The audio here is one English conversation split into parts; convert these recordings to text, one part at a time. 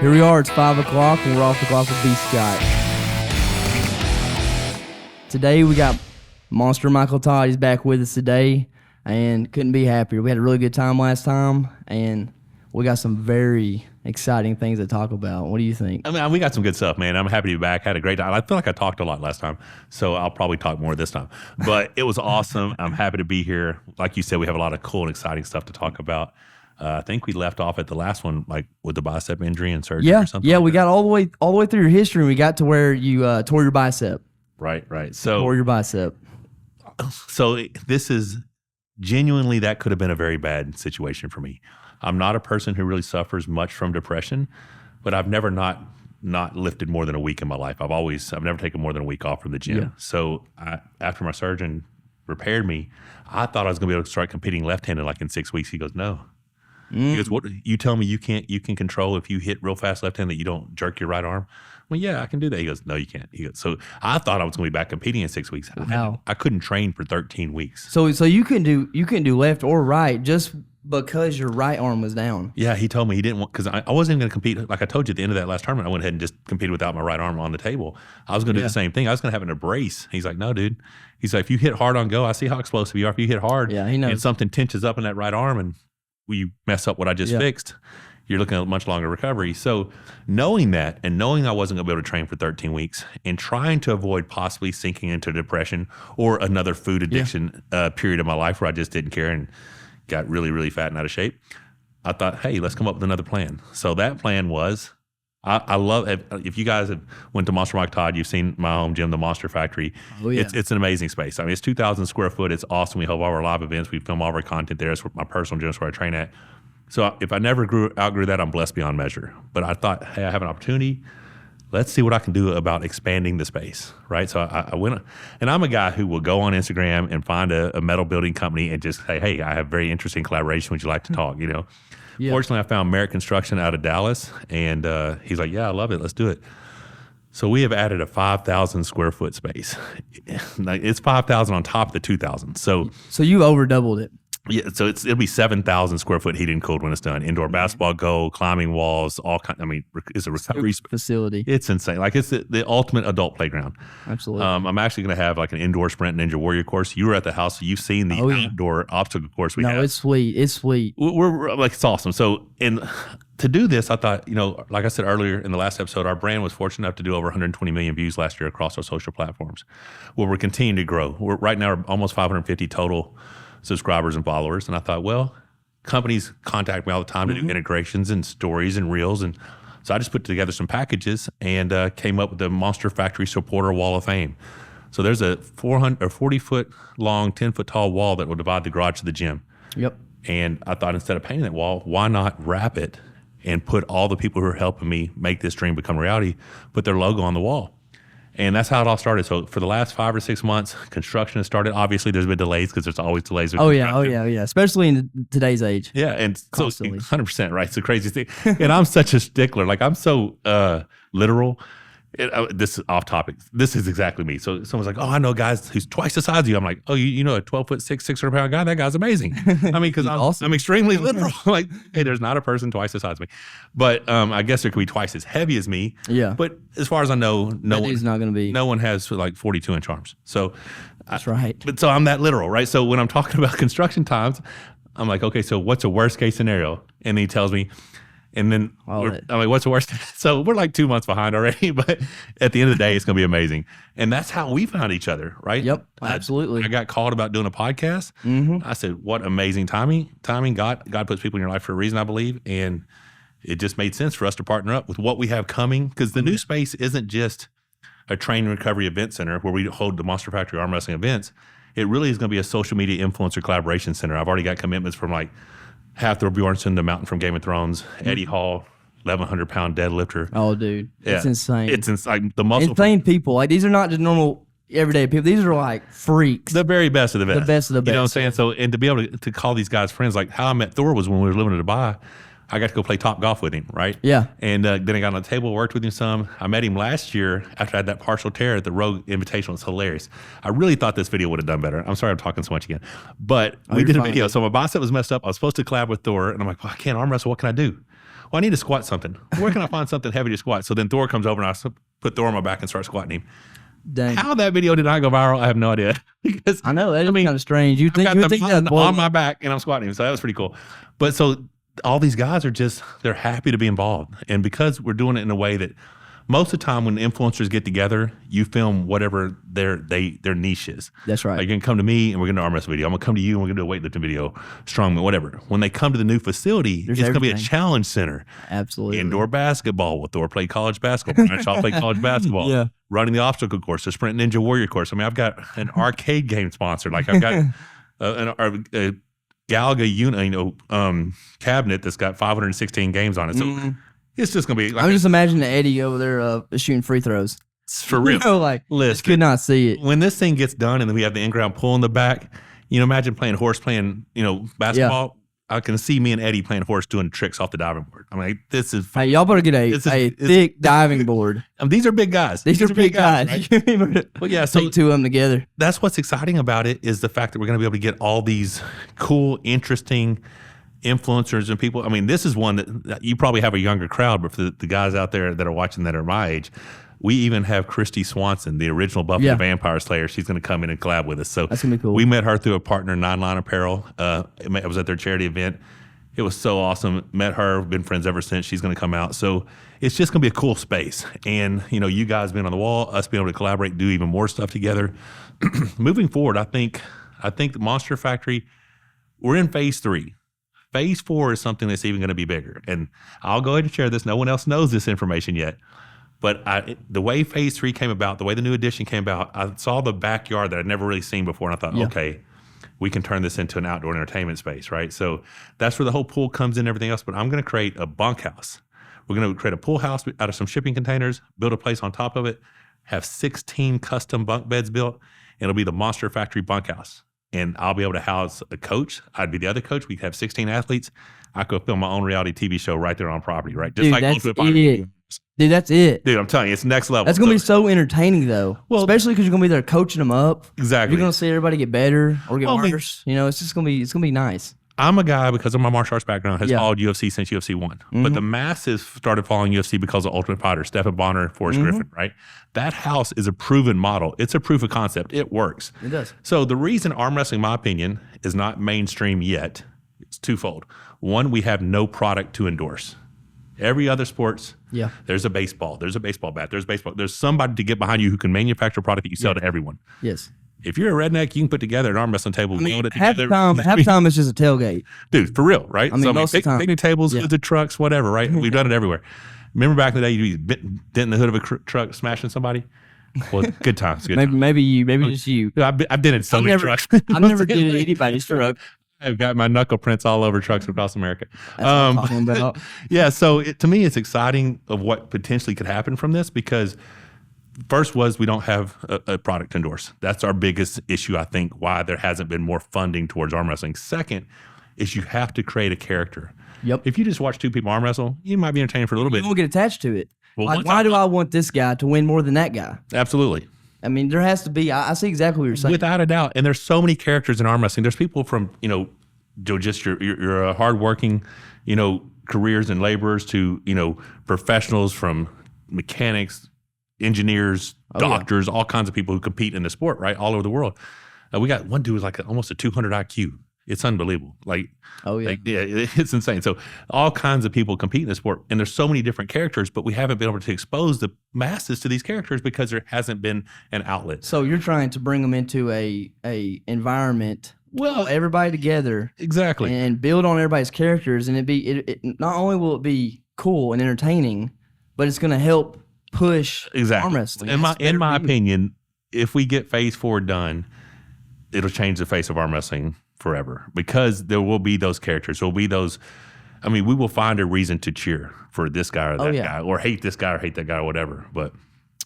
Here we are, it's 5 o'clock, and we're off the clock with B. Scott. Today we got Monster Michael Todd. He's back with us today, and couldn't be happier. We had a really good time last time, and we got some very exciting things to talk about. What do you think? I mean, we got some good stuff, man. I'm happy to be back. Had a great time. I feel like I talked a lot last time, so I'll probably talk more this time. But it was awesome. I'm happy to be here. Like you said, we have a lot of cool and exciting stuff to talk about. I think we left off at the last one, like with the bicep injury and surgery or something. Yeah, like we that. got all the way through your history, and we got to where you tore your bicep. Right. Tore your bicep. So this is genuinely, that could have been a very bad situation for me. I'm not a person who really suffers much from depression, but I've never not lifted more than a week in my life. I've never taken more than a week off from the gym. Yeah. So after my surgeon repaired me, I thought I was going to be able to start competing left-handed like in 6 weeks. He goes, no. He goes, what, you tell me you can control if you hit real fast left hand that you don't jerk your right arm? Well, yeah, I can do that. He goes, no, you can't. He goes, so I thought I was going to be back competing in 6 weeks. Wow. I couldn't train for 13 weeks. So you couldn't do left or right just because your right arm was down. Yeah, he told me he didn't want, because I wasn't even going to compete. Like I told you at the end of that last tournament, I went ahead and just competed without my right arm on the table. I was going to do the same thing. I was going to have an brace. He's like, no, dude. He's like, if you hit hard on go, I see how explosive you are. If you hit hard he knows. And something tensions up in that right arm and you mess up what I just fixed, you're looking at a much longer recovery. So knowing that and knowing I wasn't going to be able to train for 13 weeks and trying to avoid possibly sinking into depression or another food addiction period of my life where I just didn't care and got really, really fat and out of shape, I thought, hey, let's come up with another plan. So that plan was, I love, if you guys have went to Monster Mike Todd, you've seen my home gym, the Monster Factory. Oh, yeah. It's an amazing space. I mean, it's 2,000 square foot. It's awesome. We hold all our live events. We film all of our content there. It's my personal gym. It's where I train at. So if I never outgrew that, I'm blessed beyond measure. But I thought, hey, I have an opportunity. Let's see what I can do about expanding the space, right? So I went, and I'm a guy who will go on Instagram and find a metal building company and just say, hey, I have very interesting collaboration. Would you like to talk, you know? Yeah. Fortunately, I found Merit Construction out of Dallas, and he's like, yeah, I love it. Let's do it. So we have added a 5,000 square foot space. It's 5,000 on top of the 2,000. So you over doubled it. Yeah, so it'll be 7,000 square foot heated and cooled when it's done. Indoor basketball goal, climbing walls, all kind. I mean, it's a recovery facility. It's insane. Like it's the ultimate adult playground. Absolutely. I'm actually going to have like an indoor sprint ninja warrior course. You were at the house, so you've seen the outdoor obstacle course we have. No, it's sweet. It's sweet. We're like, it's awesome. So to do this, I thought, you know, like I said earlier in the last episode, our brand was fortunate enough to do over 120 million views last year across our social platforms. Well, we're continuing to grow. We're right now almost 550 total subscribers and followers. And I thought, well, companies contact me all the time to do integrations and stories and reels. And so I just put together some packages and came up with the Monster Factory Supporter Wall of Fame. So there's a 40 foot long, 10 foot tall wall that will divide the garage to the gym. Yep. And I thought, instead of painting that wall, why not wrap it and put all the people who are helping me make this dream become reality, put their logo on the wall. And that's how it all started. So for the last 5 or 6 months, construction has started. Obviously, there's been delays because there's always delays. Oh yeah. Especially in today's age. Yeah, and constantly. So 100%, right? It's the craziest thing. And I'm such a stickler. Like I'm so literal. This is off topic. This is exactly me. So someone's like, oh, I know guys who's twice the size of you. I'm like, oh, you know a 12'6", 600-pound guy? That guy's amazing. I mean, because I'm extremely literal. Like, hey, there's not a person twice the size of me. But I guess there could be twice as heavy as me. Yeah. But as far as I know, no one has like 42-inch arms. So that's right. But so I'm that literal, right? So when I'm talking about construction times, I'm like, okay, so what's a worst case scenario? And he tells me, and then I'm like, what's the worst? So we're like 2 months behind already, but at the end of the day, it's going to be amazing. And that's how we found each other, right? Yep, absolutely. I got called about doing a podcast. I said, what amazing timing. God puts people in your life for a reason, I believe. And it just made sense for us to partner up with what we have coming, because the new space isn't just a training recovery event center where we hold the Monster Factory Armwrestling events. It really is going to be a social media influencer collaboration center. I've already got commitments from like Hathor Bjornsson, the Mountain from Game of Thrones, Eddie Hall, 1,100-pound deadlifter. Oh, dude, it's insane. It's like the muscle. Insane people. Like these are not just normal everyday people. These are like freaks. The very best of the best. The best of the best. You know what I'm saying? So, and to be able to call these guys friends, like how I met Thor was when we were living in Dubai. I got to go play top golf with him, right? Yeah. And then I got on the table, worked with him some. I met him last year after I had that partial tear at the Rogue Invitational. It's hilarious. I really thought this video would have done better. I'm sorry I'm talking so much again. But we did a video. So my bicep was messed up. I was supposed to collab with Thor. And I'm like, well, I can't arm wrestle. What can I do? well, I need to squat something. Where can I find something heavy to squat? So then Thor comes over and I put Thor on my back and start squatting him. Dang. How that video did not go viral, I have no idea. Because I know that's kind of strange. You think that on my back and I'm squatting him, so that was pretty cool. But so all these guys are they're happy to be involved, and because we're doing it in a way that most of the time when influencers get together, you film whatever their niche is. That's right. Like you're gonna come to me and we're gonna do an arm wrestle video. I'm gonna come to you and we're gonna do a weightlifting video, strongman, whatever. When they come to the new facility, it's gonna be a challenge center. Absolutely. Indoor basketball. With Thor played college basketball. Brian Shaw played college basketball. Yeah. Running the obstacle course, the Sprint Ninja Warrior course. I mean, I've got an arcade game sponsored. Like I've got a Galaga cabinet that's got 516 games on it. So it's just gonna be. Like I'm just imagining Eddie over there shooting free throws. For real. Listen, could not see it. When this thing gets done and then we have the in-ground pool in the back, imagine playing basketball. Yeah. I can see me and Eddie playing horse doing tricks off the diving board. I'm like, this is fun. Hey, y'all better get a thick diving board. These are big guys. These are big guys. Right? Well, yeah, so take two of them together. That's what's exciting about it is the fact that we're going to be able to get all these cool, interesting influencers and people. I mean, this is one that you probably have a younger crowd, but for the guys out there that are watching that are my age, we even have Christy Swanson, the original Buffy the Vampire Slayer. She's going to come in and collab with us. So that's going to be cool. We met her through a partner, Nine Line Apparel. I was at their charity event. It was so awesome. Met her, been friends ever since. She's going to come out. So it's just going to be a cool space. And, you guys being on the wall, us being able to collaborate, do even more stuff together. Moving forward, I think the Monster Factory, we're in phase 3. Phase 4 is something that's even going to be bigger. And I'll go ahead and share this. No one else knows this information yet. But the way phase 3 came about, the way the new edition came about, I saw the backyard that I'd never really seen before. And I thought, okay, we can turn this into an outdoor entertainment space, right? So that's where the whole pool comes in and everything else. But I'm going to create a bunkhouse. We're going to create a pool house out of some shipping containers, build a place on top of it, have 16 custom bunk beds built. And it'll be the Monster Factory bunkhouse. And I'll be able to house a coach. I'd be the other coach. We'd have 16 athletes. I could film my own reality TV show right there on property, right? Just like Ultimate Fighter. Dude, that's it. Dude, I'm telling you, it's next level. That's going to be so entertaining, though. Well, especially because you're going to be there coaching them up. Exactly. You're going to see everybody get better or get worse. It's just going to be nice. I'm a guy, because of my martial arts background, has followed UFC since UFC 1. But the masses started following UFC because of Ultimate Fighter, Stephen Bonner, Forrest Griffin, right? That house is a proven model. It's a proof of concept. It works. It does. So the reason arm wrestling, in my opinion, is not mainstream yet, it's twofold. One, we have no product to endorse. Every other sports, there's a baseball, there's a baseball bat, there's somebody to get behind you who can manufacture a product that you sell to everyone. Yes. If you're a redneck, you can put together an arm wrestling table. Half the time it's just a tailgate. Dude, for real, right? Most of the time. Picnic tables, the trucks, whatever, right? We've done it everywhere. Remember back in the day, you'd be denting the hood of a truck, smashing somebody? Well, good times. Maybe just you. I've dented so many trucks. I've never dented anybody's truck. I've got my knuckle prints all over trucks across America. That's what I'm talking about. Yeah, so to me, it's exciting of what potentially could happen from this, because first was we don't have a product to endorse. That's our biggest issue, I think, why there hasn't been more funding towards arm wrestling. Second is you have to create a character. Yep. If you just watch two people arm wrestle, you might be entertained for a little bit. You won't get attached to it. Well, why do I want this guy to win more than that guy? Absolutely. I mean, there has to be. I see exactly what you're saying. Without a doubt. And there's so many characters in arm wrestling. There's people from, just your hardworking, careers and laborers to, professionals, from mechanics, engineers, doctors, all kinds of people who compete in the sport, right? All over the world. We got one dude with like almost a 200 IQ. It's unbelievable. It's insane. So all kinds of people compete in the sport, and there's so many different characters, but we haven't been able to expose the masses to these characters because there hasn't been an outlet. So you're trying to bring them into a environment, everybody together, exactly, and build on everybody's characters, and it not only will it be cool and entertaining, but it's going to help push arm wrestling. In my opinion, if we get phase 4 done, it'll change the face of arm wrestling forever, because there will be those characters. There will be those. I mean, we will find a reason to cheer for this guy or that guy, or hate this guy or hate that guy or whatever. But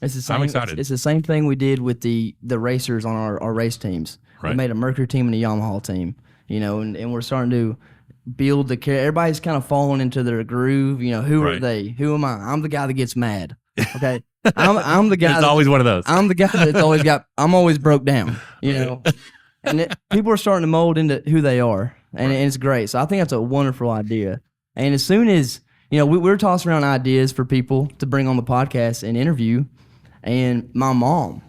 it's the same, I'm excited. It's the same thing we did with the racers on our race teams. Right. We made a Mercury team and a Yamaha team, and we're starting to build the character. Everybody's kind of falling into their groove. Who are they? Who am I? I'm the guy that gets mad. Okay. I'm the guy. It's always one of those. I'm the guy that's always I'm always broke down, And people are starting to mold into who they are, and it's great. So I think that's a wonderful idea. And as soon as you know, we were tossing around ideas for people to bring on the podcast and interview. And my mom,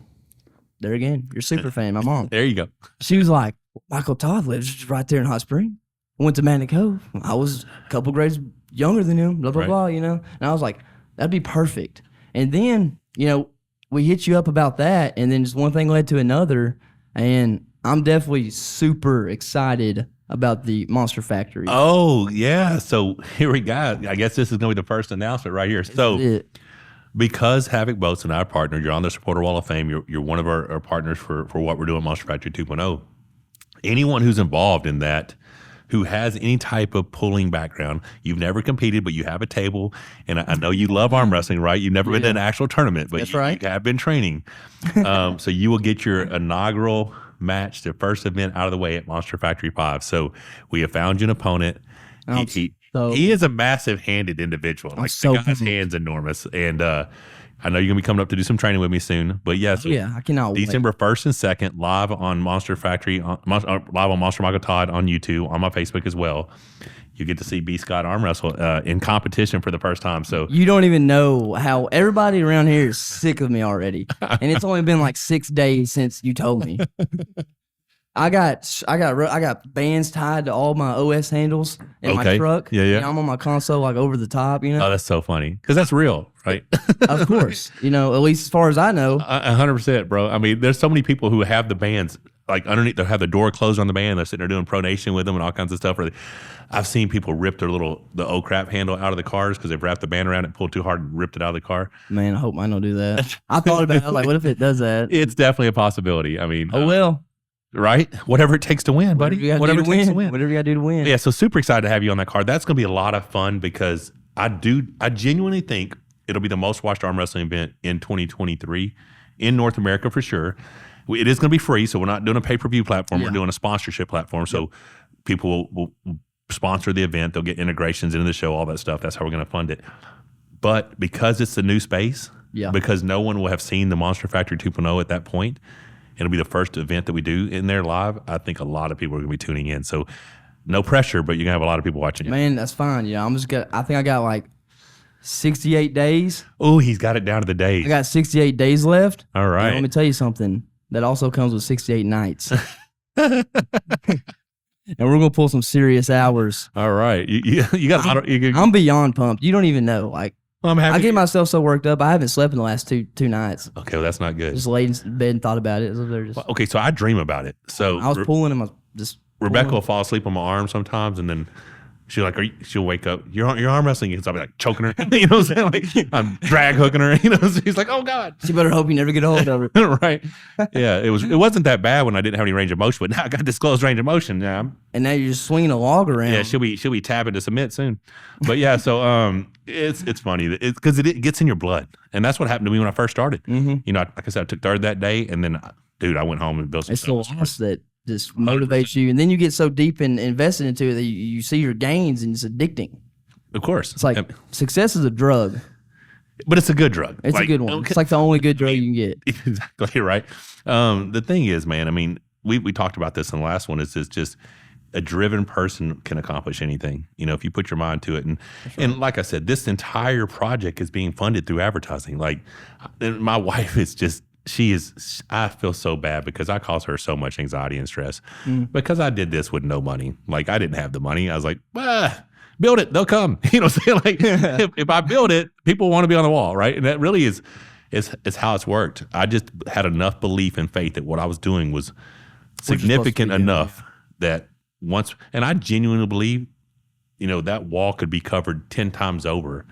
there again, you're a super fan, my mom. There you go. She was like, Michael Todd lives right there in Hot Spring. Went to Magnet Cove. I was a couple grades younger than him, blah, blah, Right. blah, you know. And I was like, that'd be perfect. And then, you know, we hit you up about that, and then just one thing led to another, and I'm definitely super excited about the Monster Factory. Oh, yeah. So here we go. I guess this is going to be the first announcement right here. So because Havoc Boats and I are partnered, you're on the Supporter Wall of Fame. You're one of our partners for what we're doing, Monster Factory 2.0. Anyone who's involved in that, who has any type of pulling background, you've never competed, but you have a table, and I know you love arm wrestling, right? You've never been to an actual tournament, but you have been training. So you will get your inaugural match, the first event out of the way at Monster Factory 5. So we have found you an opponent. He is a massive-handed individual. Like, the guy's hand's enormous, and I know you're going to be coming up to do some training with me soon, but yes. I cannot wait. December 1st and 2nd, live on Monster Factory, live on Monster Michael Todd on YouTube, on my Facebook as well. You get to see B. Scott arm wrestle in competition for the first time. So you don't even know how everybody around here is sick of me already. And it's only been like 6 days since you told me. I got bands tied to all my OS handles in my truck. Yeah. You know, I'm on my console, like over the top, you know. Oh, that's so funny. Because that's real, right? Of course. You know, at least as far as I know. 100%, bro. I mean, there's so many people who have the bands, like underneath, they'll have the door closed on the band. They're sitting there doing pronation with them and all kinds of stuff. I've seen people rip the oh crap handle out of the cars because they've wrapped the band around it, pulled too hard and ripped it out of the car. Man, I hope mine don't do that. I thought about it. I was like, what if it does that? It's definitely a possibility. I mean, well. Right? Whatever it takes to win, buddy. Whatever it takes to win. Whatever you got to do to win. Yeah, so super excited to have you on that card. That's going to be a lot of fun because I genuinely think it'll be the most watched arm wrestling event in 2023 in North America for sure. It is going to be free, so we're not doing a pay-per-view platform. We're doing a sponsorship platform. So people will sponsor the event. They'll get integrations into the show, all that stuff. That's how we're going to fund it. But because it's a new space, because no one will have seen the Monster Factory 2.0 at that point, it'll be the first event that we do in there live. I think a lot of people are going to be tuning in. So no pressure, but you're going to have a lot of people watching it. Man, that's fine. Yeah, I think I got like 68 days. Oh, he's got it down to the days. I got 68 days left. All right. And let me tell you something. That also comes with 68 nights. And we're going to pull some serious hours. All right. You got. I'm beyond pumped. You don't even know. Like, I'm happy. I get myself so worked up. I haven't slept in the last two nights. Okay, well, that's not good. Just laid in bed and thought about it. Okay, so I dream about it. So I was pulling and Rebecca will fall asleep on my arm sometimes, and then she'll wake up. You're arm wrestling, and so I'll be like choking her. You know what I'm saying? Like I'm drag hooking her. You know, so she's like, oh God. She better hope you never get a hold of her. Right? Yeah, it wasn't that bad when I didn't have any range of motion, but now I got disclosed range of motion. Yeah, and now you're just swinging a log around. Yeah, she'll be tapping to submit soon. But yeah, so it's funny. It's because it gets in your blood, and that's what happened to me when I first started. Mm-hmm. You know, like I said, I took third that day, and then dude, I went home and built some. It's the loss that just motivates you, and then you get so deep and invested into it that you see your gains, and it's addicting. Of course, it's like success is a drug, but it's a good drug. It's a good one. It's like the only good drug you can get. Exactly right. The thing is, man, I mean, we talked about this in the last one. Is just a driven person can accomplish anything, you know, if you put your mind to it. And like I said, this entire project is being funded through advertising. Like, my wife is just. I feel so bad because I cause her so much anxiety and stress because I did this with no money. Like, I didn't have the money. I was like, build it. They'll come. You know what I'm saying? Like, if I build it, people want to be on the wall, right? And that really is how it's worked. I just had enough belief and faith that what I was doing was significant enough that once, and I genuinely believe, you know, that wall could be covered 10 times over.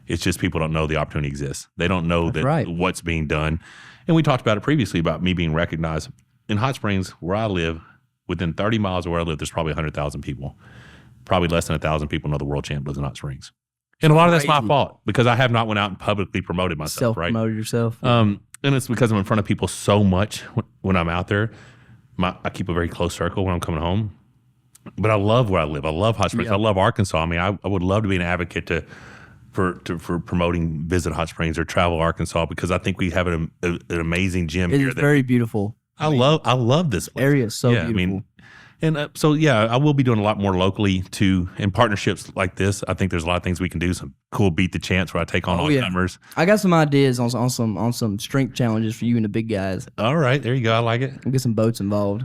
It's just people don't know the opportunity exists. They don't know what's being done. And we talked about it previously about me being recognized. In Hot Springs, where I live, within 30 miles of where I live, there's probably 100,000 people. Probably less than 1,000 people know the world champ lives in Hot Springs. And a lot of that's my fault because I have not went out and publicly promoted myself, right? Self-promoted yourself. And it's because I'm in front of people so much when I'm out there. I keep a very close circle when I'm coming home. But I love where I live. I love Hot Springs. Yep. I love Arkansas. I mean, I would love to be an advocate for promoting Visit Hot Springs or Travel Arkansas because I think we have an amazing gym here. It's very beautiful. I love this place. Area is so beautiful. I mean, And so, yeah, I will be doing a lot more locally too, in partnerships like this. I think there's a lot of things we can do. Some cool beat the chance where I take on all comers. I got some ideas on some strength challenges for you and the big guys. All right, there you go. I like it. We'll get some boats involved.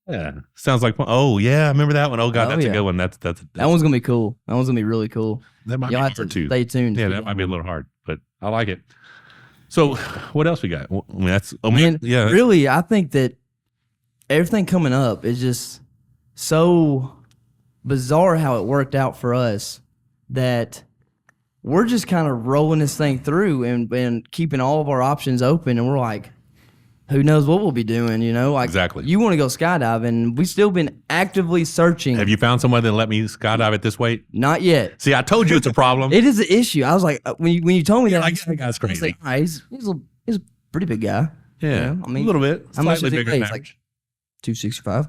Yeah, sounds like fun. Oh yeah, I remember that one. Oh god, that's a good one. That's that one's gonna be cool. That one's gonna be really cool. That might Y'all be have hard to too. Stay tuned. Yeah, that might be a little hard, but I like it. So, what else we got? I mean, that's. I mean, yeah. Really, I think that everything coming up is just so bizarre how it worked out for us that we're just kind of rolling this thing through and keeping all of our options open, and we're like, who knows what we'll be doing, you know? Like, exactly. You want to go skydiving. We've still been actively searching. Have you found someone that let me skydive at this weight? Not yet. See, I told you it's a problem. It is an issue. I was like, when you told me that, like, that guy's crazy. Like, he's a pretty big guy. Yeah, you know? I mean, a little bit. How much Slightly is he bigger weigh? than It's like average. 265.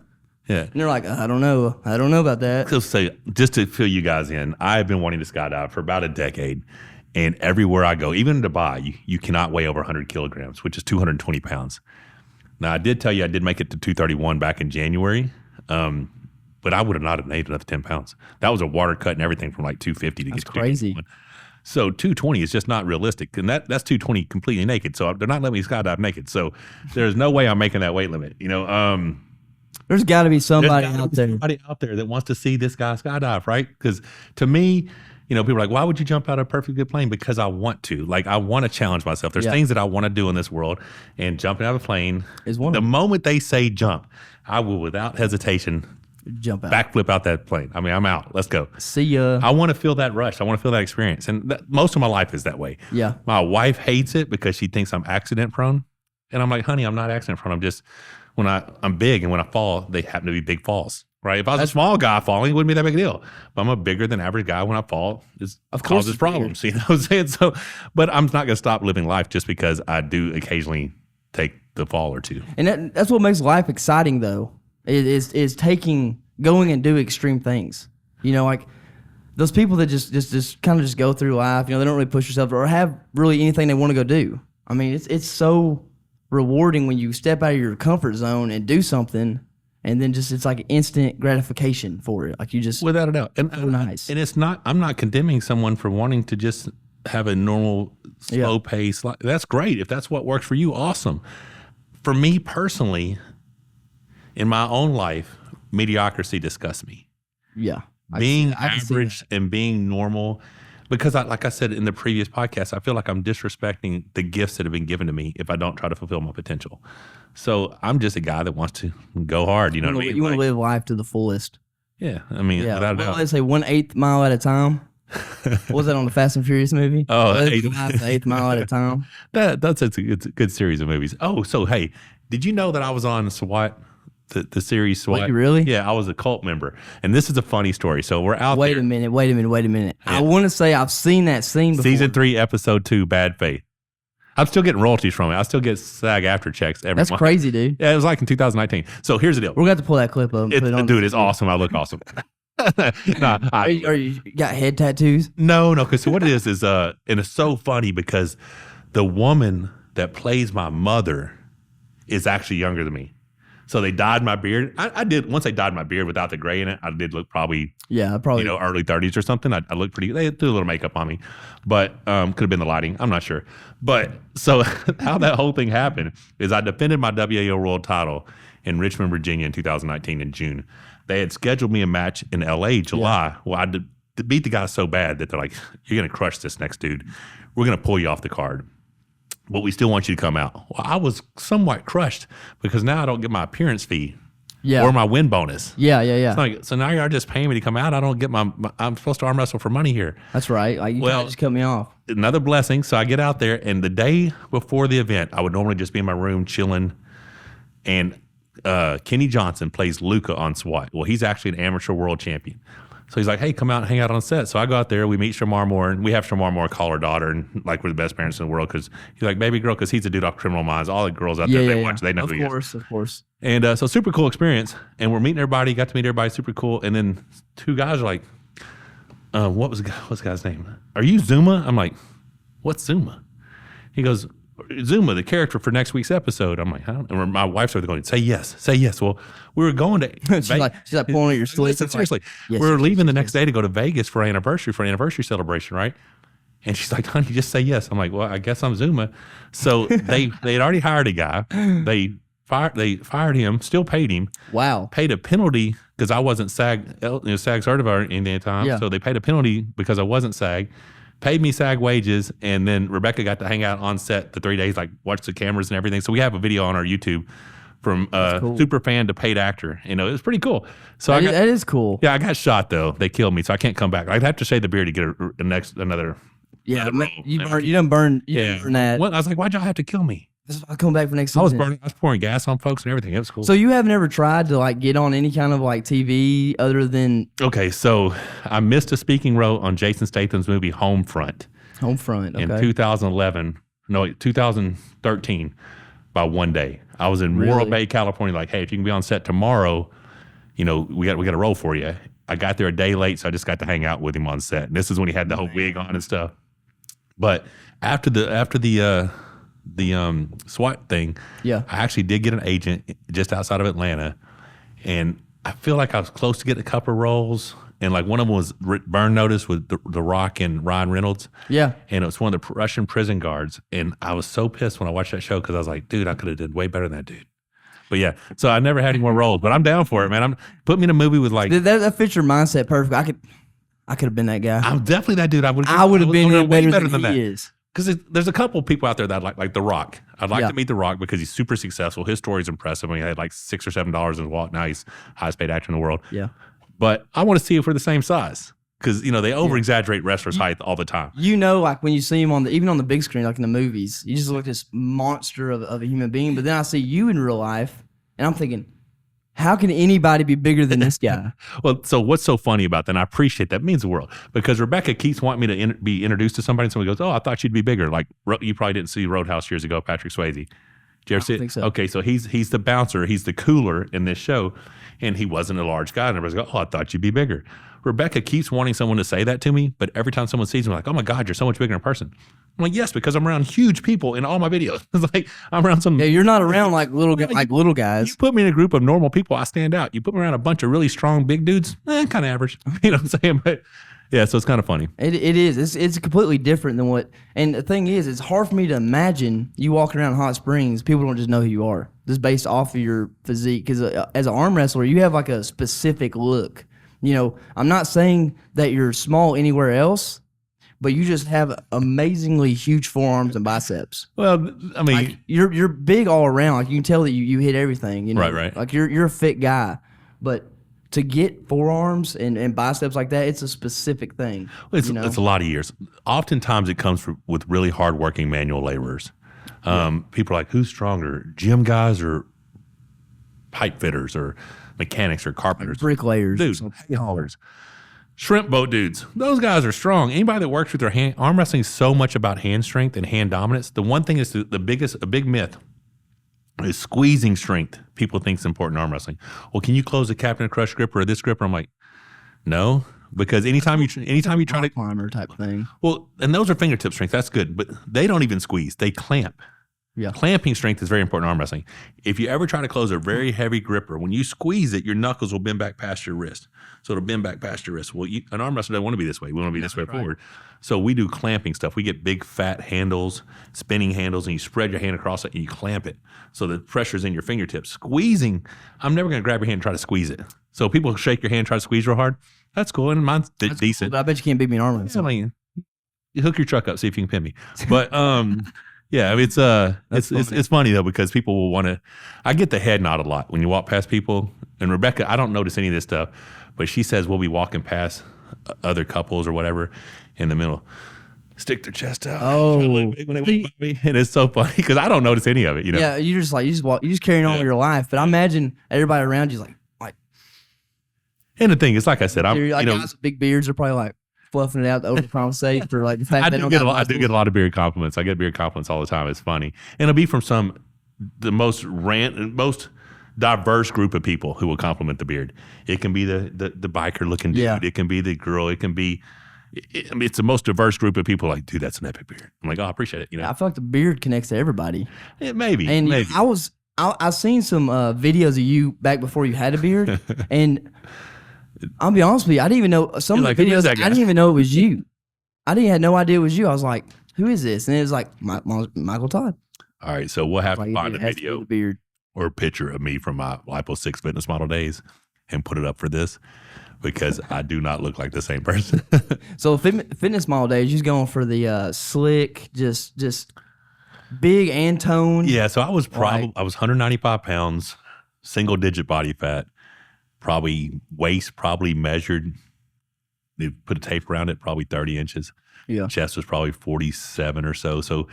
Yeah. And they're like, I don't know about that. So say, just to fill you guys in, I've been wanting to skydive for about a decade. And everywhere I go, even in Dubai, you cannot weigh over 100 kilograms, which is 220 pounds. Now, I did tell you I did make it to 231 back in January, but I would have not have made another 10 pounds. That was a water cut and everything from like 250 to That's get to crazy. 221. So 220 is just not realistic. And that's 220 completely naked. So they're not letting me skydive naked. So there's no way I'm making that weight limit. You know, there's got to be somebody out there. Somebody out there that wants to see this guy skydive, right? Because to me, you know, people are like, why would you jump out of a perfectly good plane? Because I want to. Like, I want to challenge myself. There's things that I want to do in this world, and jumping out of a plane is one. The moment they say jump, I will, without hesitation, jump out, backflip out that plane. I mean, I'm out. Let's go. See ya. I want to feel that rush. I want to feel that experience, and most of my life is that way. Yeah. My wife hates it because she thinks I'm accident prone, and I'm like, honey, I'm not accident prone. I'm just I'm big, and when I fall, they happen to be big falls. Right? If I was a small guy falling, it wouldn't be that big a deal. But I'm a bigger than average guy. When I fall, it causes problems. You know what I'm saying? So, but I'm not going to stop living life just because I do occasionally take the fall or two. And that's what makes life exciting, though, is going and do extreme things. You know, like those people that just kind of just go through life. You know, they don't really push themselves or have really anything they want to go do. I mean, it's so rewarding when you step out of your comfort zone and do something. And then it's like instant gratification for it. Like you just without a doubt. And so nice. And it's not. I'm not condemning someone for wanting to just have a normal slow pace. That's great. If that's what works for you, awesome. For me personally, in my own life, mediocrity disgusts me. Yeah, being average and being normal. Because like I said in the previous podcast, I feel like I'm disrespecting the gifts that have been given to me if I don't try to fulfill my potential. So I'm just a guy that wants to go hard. You know what I mean? You want to live life to the fullest. Yeah. I mean, without a doubt. Let's say 1/8 mile at a time. What was that on the Fast and Furious movie? Oh, eighth mile at a time. It's a good series of movies. Oh, so hey, did you know that I was on SWAT? The series SWAT. Wait, really? Yeah, I was a cult member. And this is a funny story. So we're out Wait there. a minute. Yeah. I want to say I've seen that scene before. Season 3, episode 2, Bad Faith. I'm still getting royalties from it. I still get SAG-AFTRA checks every month. That's crazy, dude. Yeah, it was like in 2019. So here's the deal. We're going to have to pull that clip up. Dude, it's awesome. I look awesome. Are you got head tattoos? No, because what it is, and it's so funny because the woman that plays my mother is actually younger than me. So they dyed my beard. I did, once they dyed my beard without the gray in it, I did look probably early 30s or something. I looked pretty, they threw a little makeup on me, but could have been the lighting. I'm not sure. But so how that whole thing happened is I defended my WAO world title in Richmond, Virginia in 2019 in June. They had scheduled me a match in LA, July. Yeah. Well, I beat the guy so bad that they're like, you're going to crush this next dude. We're going to pull you off the card. But we still want you to come out. Well, I was somewhat crushed because now I don't get my appearance fee or my win bonus. Yeah. So now you're just paying me to come out. I don't get I'm supposed to arm wrestle for money here. That's right. Like, you just cut me off. Another blessing. So I get out there, and the day before the event, I would normally just be in my room chilling. And Kenny Johnson plays Luca on SWAT. Well, he's actually an amateur world champion. So he's like, hey, come out and hang out on set. So I go out there. We meet Shamar Moore. And we have Shamar Moore call her daughter. And like, we're the best parents in the world because he's like, baby girl, because he's a dude off Criminal Minds. All the girls out there, they watch, they know who he is. Of course. And so super cool experience. And we're meeting everybody. Got to meet everybody. Super cool. And then two guys are like, what's the guy's name? Are you Zuma? I'm like, what's Zuma? He goes, Zuma, the character for next week's episode. I'm like, huh? And my wife started going, say yes, say yes. Well, we were going to she's like pulling at your sleeve. Seriously, yes, we were leaving the next day to go to Vegas for an anniversary celebration, right? And she's like, honey, just say yes. I'm like, well, I guess I'm Zuma. So they'd already hired a guy. They fired him, still paid him. Wow. Paid a penalty because I wasn't SAG certified in that time. Yeah. So they paid a penalty because I wasn't SAG. Paid me SAG wages, and then Rebecca got to hang out on set the 3 days, like watch the cameras and everything. So we have a video on our YouTube from cool. super fan to paid actor. It was pretty cool. So that is cool. Yeah, I got shot though. They killed me, so I can't come back. I'd have to shave the beard to get another. Yeah, you done burned. That. Well, I was like, why'd y'all have to kill me? I'll come back for next season. I was pouring gas on folks and everything. It was cool. So you have never tried to like get on any kind of like TV other than? Okay, so I missed a speaking role on Jason Statham's movie Homefront. Okay. In 2013, by one day. I was in Morro Bay, California. Like, hey, if you can be on set tomorrow, we got a role for you. I got there a day late, so I just got to hang out with him on set. And this is when he had the whole wig on and stuff. But after the SWAT thing, I actually did get an agent just outside of Atlanta, and I feel like I was close to getting a couple of roles. And like one of them was Burn Notice with the Rock and Ryan Reynolds. Yeah. And it was one of the Russian prison guards. And I was so pissed when I watched that show because I was like, dude, I could have did way better than that dude. But yeah, so I never had any more roles, but I'm down for it, man. Put me in a movie with like that fits your mindset perfect. I could have been that guy. I'm definitely that dude. I would have been way better than he is. Because there's a couple of people out there that like The Rock. I'd like to meet The Rock because he's super successful. His story's impressive. I mean, he had like $6 or $7 in his wallet. Now he's highest paid actor in the world. Yeah. But I want to see if we're the same size because, they over-exaggerate wrestlers' height all the time. Like when you see him even on the big screen, like in the movies, you just look like this monster of a human being. But then I see you in real life, and I'm thinking, how can anybody be bigger than this guy? Well, so what's so funny about that, and I appreciate that, means the world, because Rebecca keeps wanting me to be introduced to somebody, and somebody goes, oh, I thought you'd be bigger. Like, you probably didn't see Roadhouse years ago, Patrick Swayze. Did you ever see it? I think so. Okay, so he's the bouncer. He's the cooler in this show. And he wasn't a large guy. And everybody's like, oh, I thought you'd be bigger. Rebecca keeps wanting someone to say that to me, but every time someone sees me, like, oh my God, you're so much bigger in person. I'm like, yes, because I'm around huge people in all my videos. It's like I'm around some. Yeah, you're not around like little guys. You put me in a group of normal people, I stand out. You put me around a bunch of really strong big dudes, kind of average. You know what I'm saying? But yeah, so it's kind of funny. It is. It's completely different than what. And the thing is, it's hard for me to imagine you walking around Hot Springs. People don't just know who you are, just based off of your physique. Because as an arm wrestler, you have like a specific look. I'm not saying that you're small anywhere else, but you just have amazingly huge forearms and biceps. Well, I mean, like you're big all around. Like you can tell that you hit everything. Right. Like you're a fit guy, but to get forearms and biceps like that, it's a specific thing. Well, it's a lot of years. Oftentimes, it comes with really hardworking manual laborers. People are like, who's stronger, gym guys or pipe fitters or mechanics or carpenters? Bricklayers. Dudes, hay haulers. Shrimp boat dudes. Those guys are strong. Anybody that works with their hand, arm wrestling is so much about hand strength and hand dominance. The one thing is a big myth is squeezing strength. People think it's important in arm wrestling. Well, can you close a Captain Crush gripper or this gripper? I'm like, no, because anytime you try to climber type thing. Well, and those are fingertip strength. That's good, but they don't even squeeze. They clamp. Yeah. Clamping strength is very important in arm wrestling. If you ever try to close a very heavy gripper, when you squeeze it, your knuckles will bend back past your wrist. So it'll bend back past your wrist. Well, an arm wrestler doesn't want to be this way. We want to be this way forward. So we do clamping stuff. We get big fat handles, spinning handles, and you spread your hand across it and you clamp it. So the pressure's in your fingertips. Squeezing, I'm never going to grab your hand and try to squeeze it. So people shake your hand and try to squeeze real hard. That's cool. And mine's decent. Cool, I bet you can't beat me in arm wrestling. I mean, you hook your truck up, see if you can pin me. But yeah, I mean, it's funny though, because people will want to. I get the head nod a lot when you walk past people. And Rebecca, I don't notice any of this stuff, but she says we'll be walking past other couples or whatever in the middle, stick their chest out. Oh, when they walk by me, and it's so funny because I don't notice any of it. Yeah, you just carrying on with your life. But I imagine everybody around you's like. And the thing is, like I said, guys with big beards are probably like fluffing it out to overcompensate for like the fact I do get a lot of beard compliments. I get beard compliments all the time. It's funny, and it'll be from the most diverse group of people who will compliment the beard. It can be the biker looking dude. Yeah. It can be the girl. It can be I mean, it's the most diverse group of people. Like, dude, that's an epic beard. I'm like, oh, I appreciate it. You know, I feel like the beard connects to everybody. Yeah, maybe. And maybe. I seen some videos of you back before you had a beard, and I'll be honest with you, I didn't even know some of the videos. I didn't even know it was you. I had no idea it was you. I was like, who is this? And it was like Michael Todd. All right, so we'll have to find a video beard or a picture of me from my Lipo6 fitness model days and put it up for this, because I do not look like the same person. So fitness model days, you're going for the slick, just big and toned. Yeah, so I was 195 pounds, single digit body fat, probably waist probably measured. They put a tape around it, probably 30 inches. Yeah, chest was probably 47 or so. So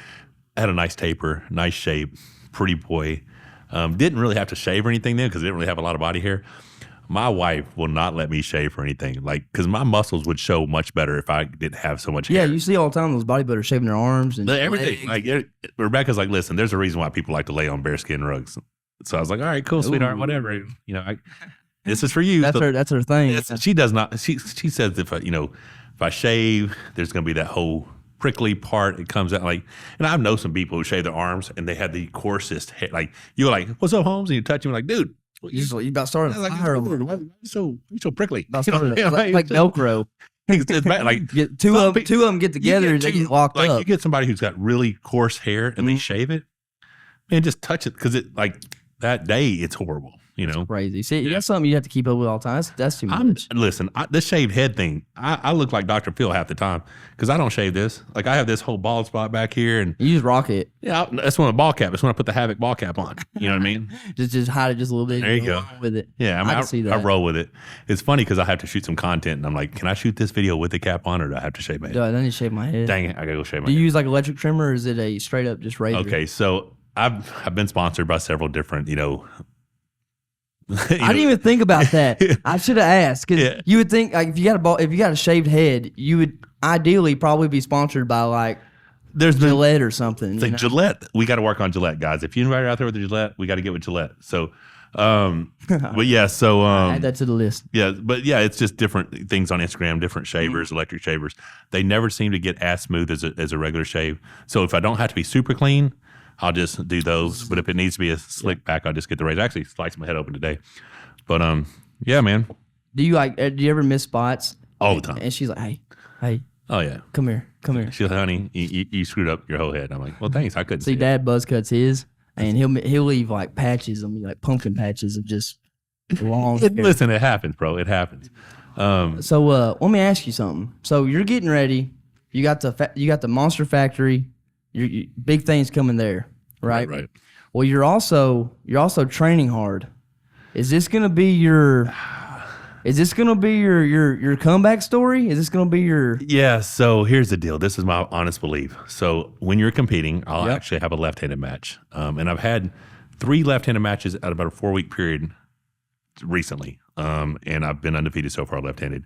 I had a nice taper, nice shape, pretty boy. Didn't really have to shave or anything then because I didn't really have a lot of body hair. My wife will not let me shave or anything, like, because my muscles would show much better if I didn't have so much hair. Yeah, you see all the time those bodybuilders shaving their arms and everything. Like Rebecca's like, listen, there's a reason why people like to lay on bearskin rugs. So I was like, all right, cool, sweetheart, whatever. You know, this is for you. That's her thing. She does not. She says if I shave, there's going to be that whole prickly part. It comes out like, and I know some people who shave their arms and they have the coarsest hair. Like you're like, what's up, Holmes? And you touch him like, dude. You about started like, fire. Why you so prickly? Like Velcro. It's bad. Like two of them get together and they get locked up. You get somebody who's got really coarse hair and they shave it, and just touch it because it like that day it's horrible. You know, it's crazy. See, that's something you have to keep up with all the time. That's too much. Listen, this shaved head thing, I look like Dr. Phil half the time because I don't shave this. Like I have this whole bald spot back here, and you just rock it. Yeah, that's when a ball cap. That's when I put the Havoc ball cap on. You know what I mean? just hide it just a little bit. There you go with it. Yeah, I can see that. I roll with it. It's funny because I have to shoot some content, and I'm like, can I shoot this video with the cap on, or do I have to shave my head? I need to shave my head. Dang it, I gotta go shave my head. Do you use like electric trimmer, or is it a straight up just razor? Okay, so I've been sponsored by several different, I didn't even think about that. I should have asked because you would think like if you got a shaved head, you would ideally probably be sponsored by like Gillette or something. It's like Gillette. We got to work on Gillette, guys. If you're out there with the Gillette, we got to get with Gillette. So, but yeah, so add that to the list. Yeah, but yeah, it's just different things on Instagram, different shavers, electric shavers. They never seem to get as smooth as a regular shave. So if I don't have to be super clean, I'll just do those. But if it needs to be a slick back, I'll just get the razor. I actually sliced my head open today. But yeah, man. Do you ever miss spots? All the time. And she's like, hey. Oh yeah. Come here. She's like, honey, you screwed up your whole head. I'm like, well, thanks. I couldn't see. Dad buzz cuts his, and he'll leave like patches on me, like pumpkin patches of just long hair. Listen, it happens, bro. It happens. So let me ask you something. So you're getting ready. You got the Monster Factory. You big things coming there, right? Right. Well, you're also training hard. Is this gonna be your comeback story? Is this gonna be your? Yeah. So here's the deal. This is my honest belief. So when you're competing, I'll actually have a left-handed match, and I've had 3 left-handed matches at about a 4-week period recently, and I've been undefeated so far left-handed.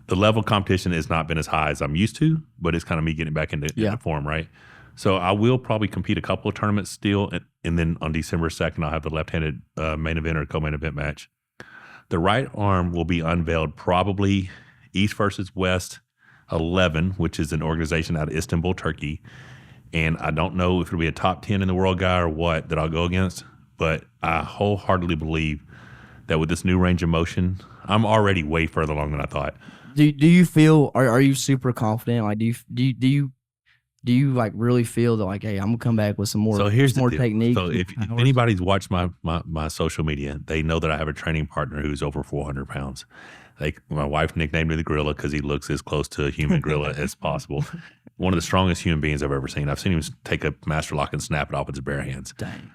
The level of competition has not been as high as I'm used to, but it's kind of me getting back into form, right? So I will probably compete a couple of tournaments still, and then on December 2nd, I'll have the left-handed main event or co-main event match. The right arm will be unveiled probably East versus West 11, which is an organization out of Istanbul, Turkey. And I don't know if it'll be a top 10 in the world guy or what that I'll go against, but I wholeheartily believe that with this new range of motion, I'm already way further along than I thought. Do you feel, are you super confident? Like, do you like really feel that like, hey, I'm gonna come back with some more, technique? So if anybody's watched my social media, they know that I have a training partner who's over 400 pounds. Like my wife nicknamed me the gorilla because he looks as close to a human gorilla as possible. One of the strongest human beings I've ever seen. I've seen him take a master lock and snap it off with his bare hands. Dang.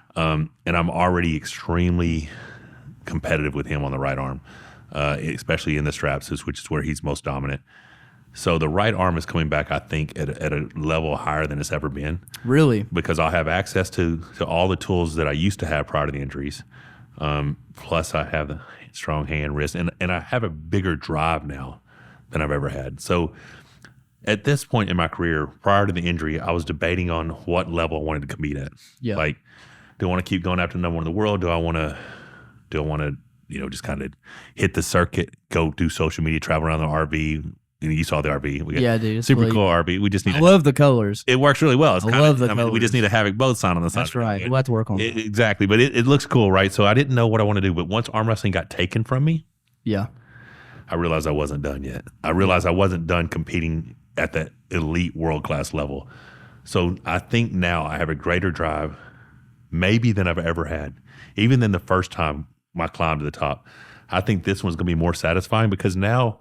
And I'm already extremely competitive with him on the right arm, especially in the straps, which is where he's most dominant. So the right arm is coming back, I think, at a level higher than it's ever been. Really? Because I'll have access to all the tools that I used to have prior to the injuries. Plus, I have the strong hand, wrist, and I have a bigger drive now than I've ever had. So at this point in my career, prior to the injury, I was debating on what level I wanted to compete at. Yeah. Like, do I want to keep going after number 1 in the world? Do I want to, just kind of hit the circuit, go do social media, travel around the RV, you saw the RV. We got Yeah, dude. It's super sweet. cool RV. We just need I love the colors. it works really well. It's I kinda, love the I mean, we just need colors. a Havoc both sign on the side. That's right. We'll have to work on that. Exactly. But it looks cool, right? So I didn't know what I want to do. But once arm wrestling got taken from me, Yeah. I realized I wasn't done yet. I realized I wasn't done competing at that elite world-class level. So I think now I have a greater drive maybe than I've ever had. Even than the first time my climb to the top. I think this one's going to be more satisfying because now,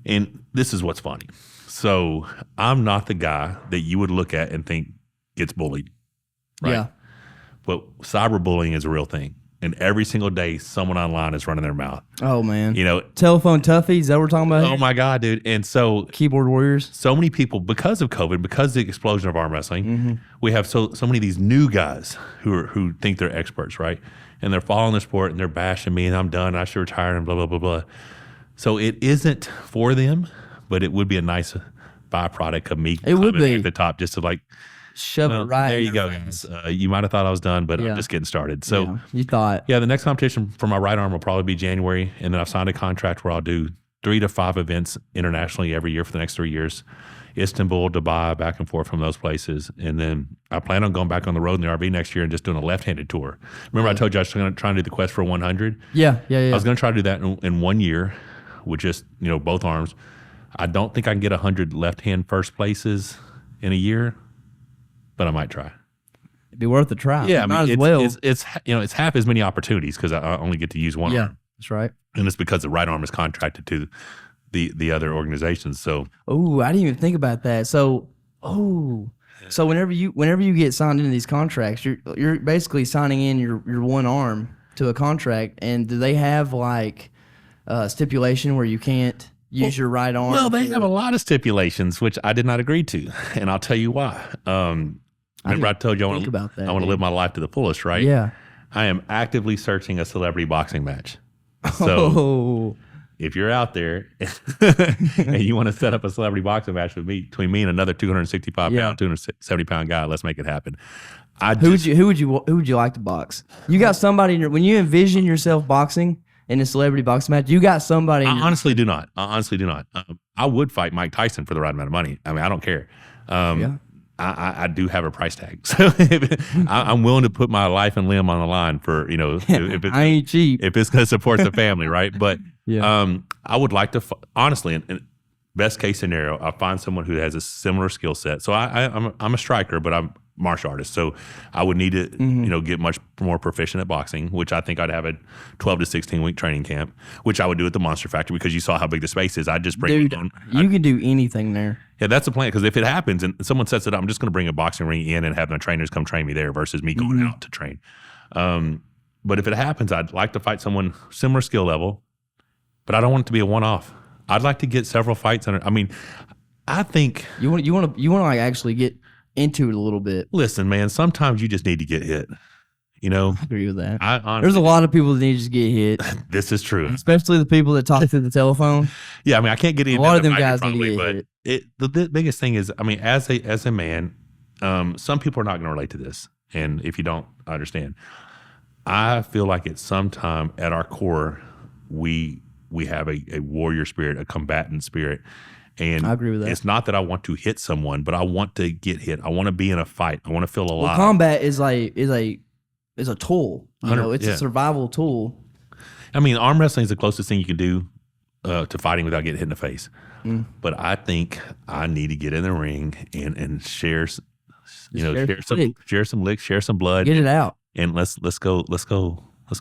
and this is what's funny. So I'm not the guy that you would look at and think gets bullied. Right? Yeah. But cyberbullying is a real thing. And every single day, someone online is running their mouth. Oh, man. You know, Telephone toughies, is that what we're talking about? oh my God, dude. And so Keyboard warriors. so many people, because of COVID, because of the explosion of arm wrestling, we have so many of these new guys who think they're experts, right? And they're following the sport and they're bashing me and I'm done. I should retire and blah, blah, blah, blah. So it isn't for them, but it would be a nice byproduct of me It would climbing be. at the top just to like, Shove well, it right. there in you their go, face. guys. You might have thought I was done, but Yeah. I'm just getting started. So Yeah. You thought. yeah, the next competition for my right arm will probably be January. And then I've signed a contract where I'll do 3 to 5 events internationally every year for the next 3 years. Istanbul, Dubai, back and forth from those places. And then I plan on going back on the road in the RV next year and just doing a left-handed tour. Remember I told you I was going to try and do the quest for 100? Yeah. I was going to try to do that in 1 year with just, both arms. I don't think I can get 100 left-hand first places in a year, but I might try. It'd be worth a try. Yeah, I might mean, as well. it's half as many opportunities because I only get to use one Yeah, arm. that's right. And it's because the right arm is contracted to the other organizations. So Oh, I didn't even think about that. So whenever you get signed into these contracts, you're basically signing in your one arm to a contract. And do they have like stipulation where you can't use your right arm? well, they have a lot of stipulations, which I did not agree to, and I'll tell you why. Remember I told you I want to live my life to the fullest, right? Yeah. I am actively searching a celebrity boxing match. So Oh, if you're out there and you want to set up a celebrity boxing match with me, between me and another 265 Yeah. pound, 270 pound guy, let's make it happen. who would you like to box? You got somebody when you envision yourself boxing in a celebrity boxing match. You got somebody. I honestly do not. I would fight Mike Tyson for the right amount of money. I mean, I don't care. Yeah. I do have a price tag, so I'm willing to put my life and limb on the line for if it's, I ain't cheap. if it's going to support the family, right? But Yeah. I would like to honestly, in best case scenario, I find someone who has a similar skill set. So I'm a striker, but I'm a martial artist, so I would need to get much more proficient at boxing, which I think I'd have a 12 to 16 week training camp, which I would do at the Monster Factory because you saw how big the space is. I'd just bring Dude, you can do anything there. yeah, that's the plan. Because if it happens and someone sets it up, I'm just going to bring a boxing ring in and have my trainers come train me there versus me going out to train. But if it happens, I'd like to fight someone similar skill level, but I don't want it to be a one-off. I'd like to get several fights under. I mean, I think. You want to like actually get into it a little bit. Listen, man. Sometimes you just need to get hit. I agree with that. I honestly, There's a lot of people that need to just get hit, this is true. especially the people that talk through the telephone. Yeah, I mean, I can't get into A lot of the them guys microphone, need to get but the biggest thing is, I mean, as a man, some people are not going to relate to this, and if you don't understand, I feel like at some time at our core, we have a warrior spirit, a combatant spirit, and I agree with that. It's not that I want to hit someone, but I want to get hit. I want to be in a fight. I want to feel alive. Well, combat is a tool. It's yeah. a survival tool. I mean, arm wrestling is the closest thing you can do to fighting without getting hit in the face. But I think I need to get in the ring and share some licks, share some blood, Get it out. and let's go.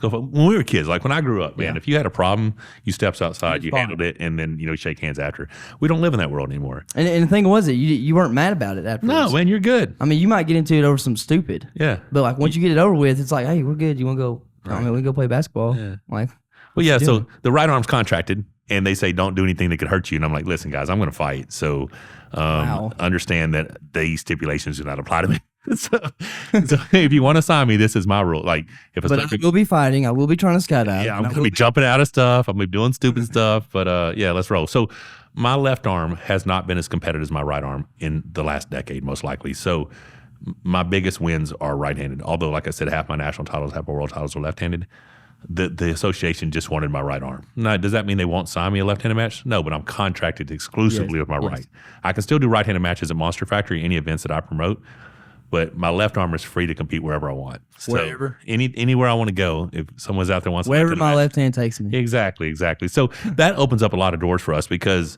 When we were kids, like when I grew up, man, if you had a problem, you stepped outside, you handled it, and then shake hands after. We don't live in that world anymore. And the thing was that you weren't mad about it after. No, man, you're good. I mean, you might get into it over some stupid. Yeah. But like once you get it over with, it's like, hey, we're good. You want to go? I mean, we can go play basketball. Yeah. Like, Well, yeah. So the right arm's contracted, and they say don't do anything that could hurt you. And I'm like, listen, guys, I'm going to fight. So understand that these stipulations do not apply to me. so if you want to sign me, this is my rule. Like, if but I will be fighting. I will be trying to skydive. yeah, I'm going to be jumping out of stuff. I'm going to be doing stupid stuff. But yeah, let's roll. So my left arm has not been as competitive as my right arm in the last decade, most likely. So my biggest wins are right-handed. Although, like I said, half my national titles, half my world titles are left-handed. the association just wanted my right arm. Now, does that mean they won't sign me a left-handed match? No, but I'm contracted exclusively with my right. I can still do right-handed matches at Monster Factory, any events that I promote, but my left arm is free to compete wherever I want. So wherever, anywhere I want to go, if someone's out there wants wherever my left hand takes me. Exactly. So that opens up a lot of doors for us because,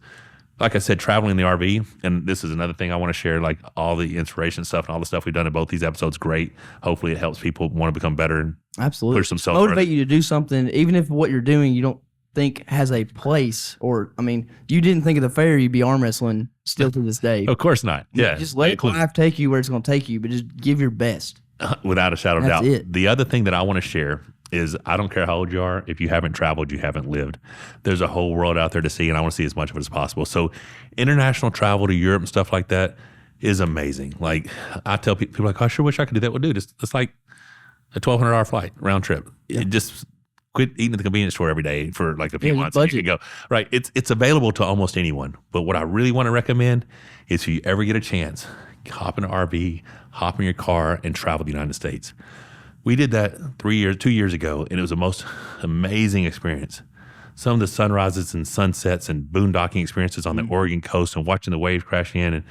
like I said, traveling in the RV, and this is another thing I want to share, like all the inspiration stuff and all the stuff we've done in both these episodes, great. Hopefully it helps people want to become better and absolutely push themselves motivate further. you to do something, even if what you're doing you don't think has a place, or I mean, you didn't think of the fair, you'd be arm wrestling still to this day. Of course not. Yeah. Just let life take you where it's going to take you, but just give your best. Without a shadow of doubt. It. The other thing that I want to share is I don't care how old you are. If you haven't traveled, you haven't lived. There's a whole world out there to see, and I want to see as much of it as possible. So international travel to Europe and stuff like that is amazing. Like I tell people like, I sure wish I could do that. Well, dude, it's like a $1,200 flight round trip. Yeah. It just quit eating at the convenience store every day for like a few months. Budget. You can go. Right. It's available to almost anyone. But what I really want to recommend is if you ever get a chance, hop in an RV, hop in your car, and travel the United States. We did that 2 years ago, and it was the most amazing experience. Some of the sunrises and sunsets and boondocking experiences on the Oregon coast and watching the waves crash in, and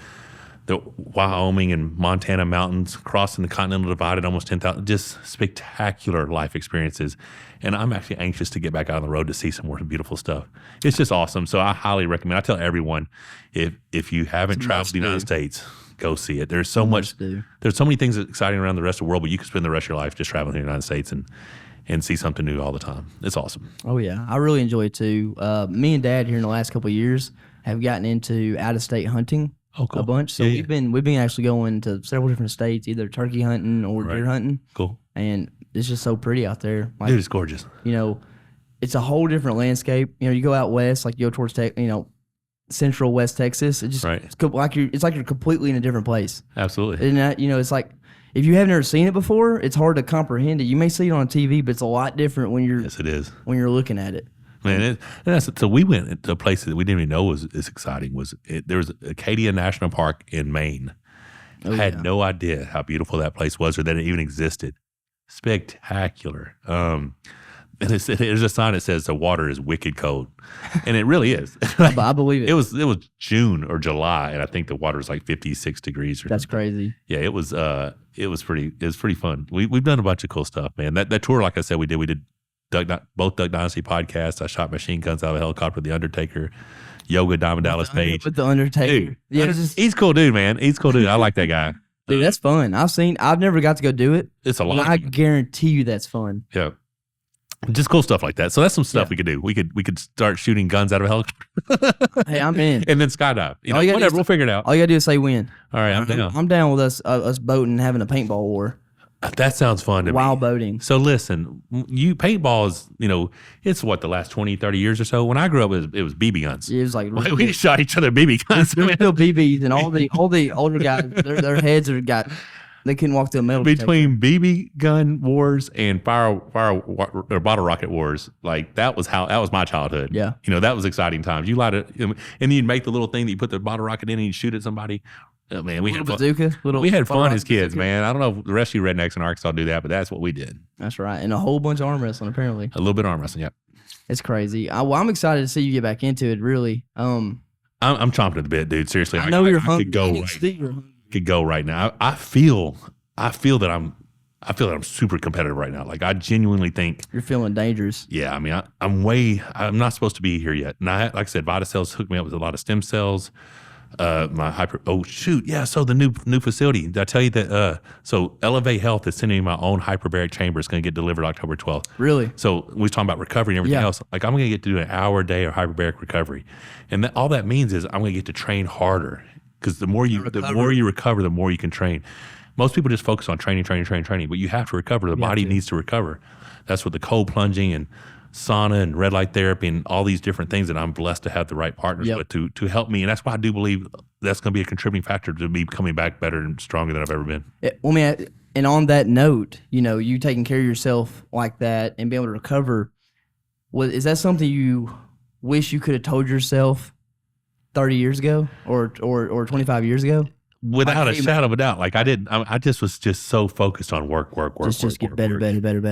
the Wyoming and Montana mountains, crossing the Continental Divide at almost 10,000, just spectacular life experiences. And I'm actually anxious to get back out on the road to see some more beautiful stuff. It's just awesome. So I highly recommend. I tell everyone, if you haven't traveled to the United States, go see it. There's so much. There's so many things that's exciting around the rest of the world, but you can spend the rest of your life just traveling to the United States and see something new all the time. It's awesome. Oh yeah, I really enjoy it too. Me and Dad here in the last couple of years have gotten into out of state hunting a bunch. So we've been actually going to several different states, either turkey hunting or deer hunting. Cool. And it's just so pretty out there. Like, dude, it's gorgeous. You know, it's a whole different landscape. You know, you go out west, like you go towards central West Texas. It just it's like you're completely in a different place. Absolutely. And that, it's like if you haven't ever seen it before, it's hard to comprehend it. You may see it on TV, but it's a lot different when you're it is when you're looking at it. Man, so we went to a place that we didn't even know was as exciting. There was Acadia National Park in Maine. I had no idea how beautiful that place was or that it even existed. Spectacular. And there's a sign that says the water is wicked cold, and it really is. I believe it. It was June or July, and I think the water was like 56 degrees. That's crazy. Yeah, it was pretty fun. We've done a bunch of cool stuff, man. That tour, like I said, we did both Doug Dynasty podcasts. I shot machine guns out of a helicopter with the Undertaker, yoga Diamond Dallas Page with the Undertaker. Dude, yeah, he's a cool dude, man. He's a cool dude. I like that guy. Dude, that's fun. I've never got to go do it. It's a lot. I guarantee you that's fun. Yeah. Just cool stuff like that. So that's some stuff we could do. We could start shooting guns out of a helicopter. Hey, I'm in. And then skydive. Whatever, we'll figure it out. All you gotta do is say when. All right, I'm down. I'm down with us boating and having a paintball war. That sounds fun to me. Wild boating. So listen, paintball is, it's what, the last 20, 30 years or so? When I grew up, it was BB guns. It was like we just shot each other BB guns. There's still BBs, and all the older guys, their heads they couldn't walk through a metal between BB gun wars and fire or bottle rocket wars. Like that was my childhood. Yeah. That was exciting times. You light it, and then you'd make the little thing that you put the bottle rocket in and you shoot at somebody. Oh, man, we had fun. Bazooka, we had fun as kids, man. I don't know if the rest of you rednecks in Arkansas do that, but that's what we did. That's right. And a whole bunch of arm wrestling, apparently. A little bit of arm wrestling, yeah. It's crazy. I'm excited to see you get back into it, really. I'm chomping at the bit, dude. Seriously. I know you're hungry. Could go right now. I feel that I'm super competitive right now. Like I genuinely think you're feeling dangerous. Yeah, I mean, I'm not supposed to be here yet. And like I said, VitaCells hooked me up with a lot of stem cells. So the new facility. Did I tell you that? So Elevate Health is sending me my own hyperbaric chamber. It's going to get delivered October 12th. Really? So we was talking about recovery and everything else. Like I'm going to get to do an hour a day of hyperbaric recovery, and all that means is I'm going to get to train harder because the more you recover, the more you can train. Most people just focus on training, but you have to recover. The body needs to recover. That's what the cold plunging and sauna and red light therapy and all these different things that I'm blessed to have the right partners with to help me. And that's why I do believe that's going to be a contributing factor to me coming back better and stronger than I've ever been. And on that note, you taking care of yourself like that and being able to recover, is that something you wish you could have told yourself 30 years ago or 25 years ago? Without a shadow of a doubt. Like I just was so focused on work. Just get better.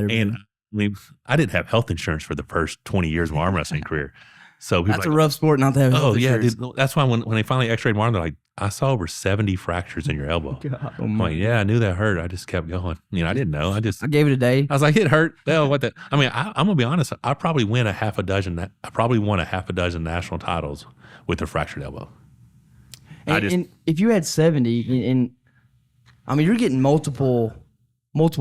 And mean, I didn't have health insurance for the first 20 years of my arm wrestling career. So that's a rough sport not to have health insurance. Dude, that's why when they finally x-rayed my arm, they're like, I saw over 70 fractures in your elbow. God, I'm like, yeah, I knew that hurt. I just kept going. I didn't know. I gave it a day. I was like, it hurt. Hell, what the? I mean, I'm gonna be honest. I probably won a half a dozen national titles with a fractured elbow. And if you had 70, and I mean, you're getting multiple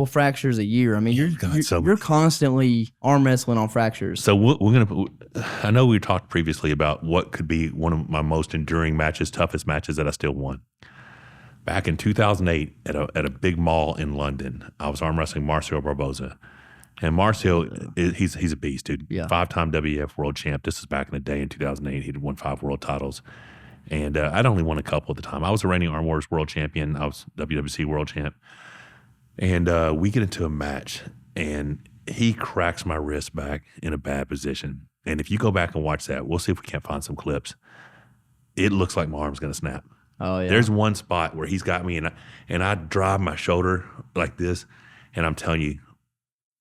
fractures a year. I mean, you're constantly arm wrestling on fractures. So I know we talked previously about what could be one of my most enduring matches, toughest matches that I still won. Back in 2008 at a big mall in London, I was arm wrestling Marcio Barboza. And Marcio, he's a beast, dude. Yeah. 5-time WWF world champ. This is back in the day in 2008. He'd won 5 world titles. And I'd only won a couple at the time. I was a reigning Arm Wars world champion. I was WWC world champ. And we get into a match, and he cracks my wrist back in a bad position. And if you go back and watch that, we'll see if we can't find some clips. It looks like my arm's going to snap. Oh, yeah. There's one spot where he's got me, and I drive my shoulder like this, and I'm telling you,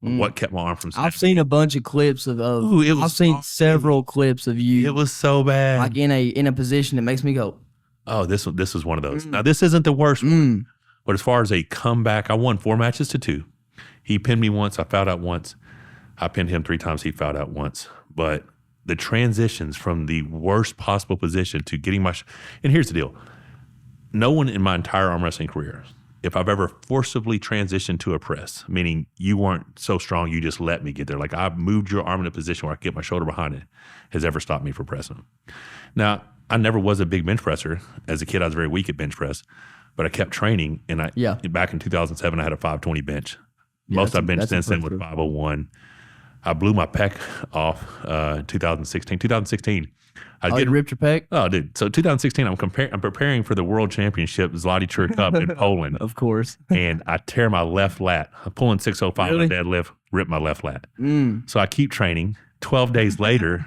what kept my arm from snapping. I've seen a bunch of clips I've seen several clips of you. It was so bad. Like in a position that makes me go, oh, this was one of those. Now, this isn't the worst one. But as far as a comeback, I won 4 matches to 2. He pinned me once. I fouled out once. I pinned him 3 times. He fouled out once. But the transitions from the worst possible position to getting and here's the deal. No one in my entire arm wrestling career, if I've ever forcibly transitioned to a press, meaning you weren't so strong, you just let me get there. Like I moved your arm in a position where I could get my shoulder behind it, has ever stopped me from pressing. Now, I never was a big bench presser. As a kid, I was very weak at bench press. But I kept training, and back in 2007, I had a 520 bench. Most I've benched since then with 501. I blew my pec off 2016. 2016. You ripped your pec? Oh, dude. So 2016, I'm preparing for the World Championship Zloty Cup in Poland. Of course. And I tear my left lat. I'm pulling 605 on a deadlift, rip my left lat. So I keep training. 12 days later,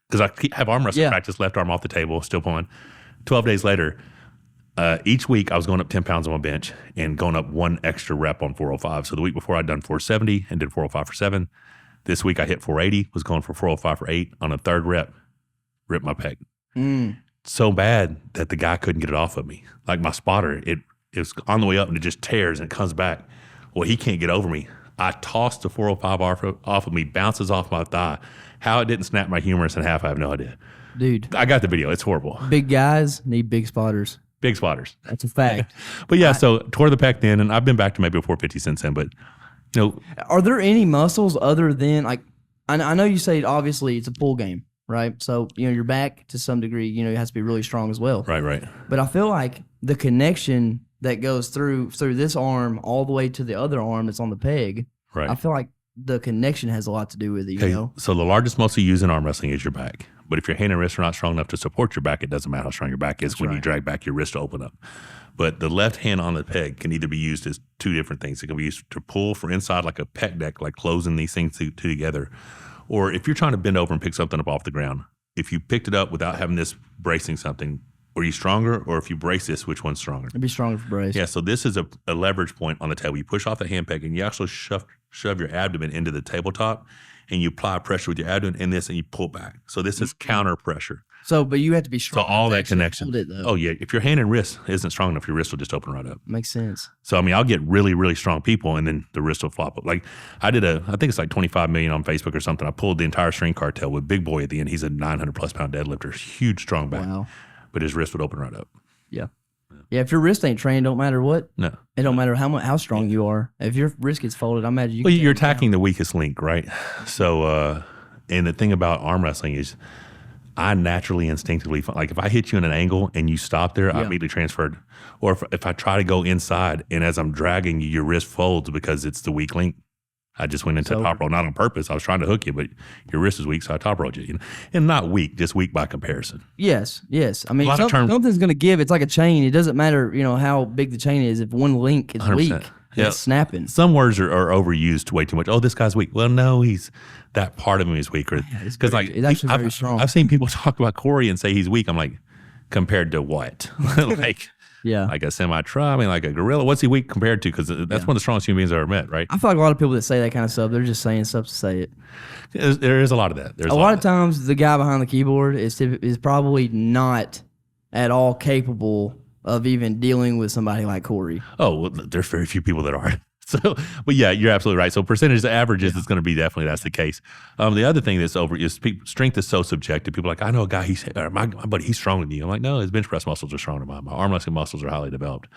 because I have arm wrestling practice, left arm off the table, still pulling. 12 days later, each week I was going up 10 pounds on my bench and going up 1 extra rep on 405. So the week before I'd done 470 and did 405 for 7. This week I hit 480, was going for 405 for 8. On a 3rd rep, ripped my pec. So bad that the guy couldn't get it off of me. Like my spotter, it was on the way up and it just tears and it comes back. Well, he can't get over me. I tossed the 405 off of me, bounces off my thigh. How it didn't snap my humerus in half, I have no idea. Dude. I got the video. It's horrible. Big guys need big spotters. Big spotters. That's a fact. But so tore the pec then, and I've been back to maybe a 450 since then. But are there any muscles other than like? I know you say obviously it's a pull game, right? So your back to some degree, it has to be really strong as well. Right. But I feel like the connection that goes through this arm all the way to the other arm that's on the peg. Right. I feel like the connection has a lot to do with it. So the largest muscle used in arm wrestling is your back. But if your hand and wrist are not strong enough to support your back, it doesn't matter how strong your back is. That's when you drag back your wrist to open up. But the left hand on the peg can either be used as 2 different things. It can be used to pull for inside like a pec deck, like closing these things together. Or if you're trying to bend over and pick something up off the ground, if you picked it up without having this bracing something, are you stronger? Or if you brace this, which one's stronger? It'd be stronger for brace. Yeah, so this is a leverage point on the table. You push off the hand peg and you actually shove your abdomen into the tabletop, and you apply pressure with your abdomen in this, and you pull back. So this is counter pressure. So, but you have to be strong. So all that connection. Hold it, though. Oh yeah, if your hand and wrist isn't strong enough, your wrist will just open right up. Makes sense. So I mean, I'll get really, really strong people, and then the wrist will flop up. Like I think it's like 25 million on Facebook or something. I pulled the entire string cartel with Big Boy at the end. He's a 900+ pound deadlifter, huge, strong back. Wow. But his wrist would open right up. Yeah, if your wrist ain't trained, don't matter what. No. It don't matter how strong you are. If your wrist gets folded, I imagine you're attacking the weakest link, right? So, and the thing about arm wrestling is I naturally, instinctively, like if I hit you in an angle and you stop there, I immediately transferred. Or if I try to go inside and as I'm dragging you, your wrist folds because it's the weak link. I just went into top roll, not on purpose. I was trying to hook you, but your wrist is weak, so I top rolled you. And not weak, just weak by comparison. Yes. I mean, something's going to give. It's like a chain. It doesn't matter, how big the chain is. If one link is 100%. Weak, it's snapping. Some words are overused way too much. Oh, this guy's weak. Well, no, that part of him is weaker. Because it's actually very strong. I've seen people talk about Corey and say he's weak. I'm like, compared to what? Like, Yeah. like a semi-truck, I mean, like a gorilla. What's he weak compared to? Because that's one of the strongest human beings I've ever met, right? I feel like a lot of people that say that kind of stuff, they're just saying stuff to say it. There is a lot of that. There's A lot of times, the guy behind the keyboard is probably not at all capable of even dealing with somebody like Corey. Oh, well, there's very few people that are. So, but yeah, you're absolutely right. So percentage averages is going to be definitely that's the case. The other thing that's over is strength is so subjective. People are like, I know a guy, my buddy, he's stronger than you. I'm like, no, his bench press muscles are stronger than mine. My arm wrestling muscles are highly developed.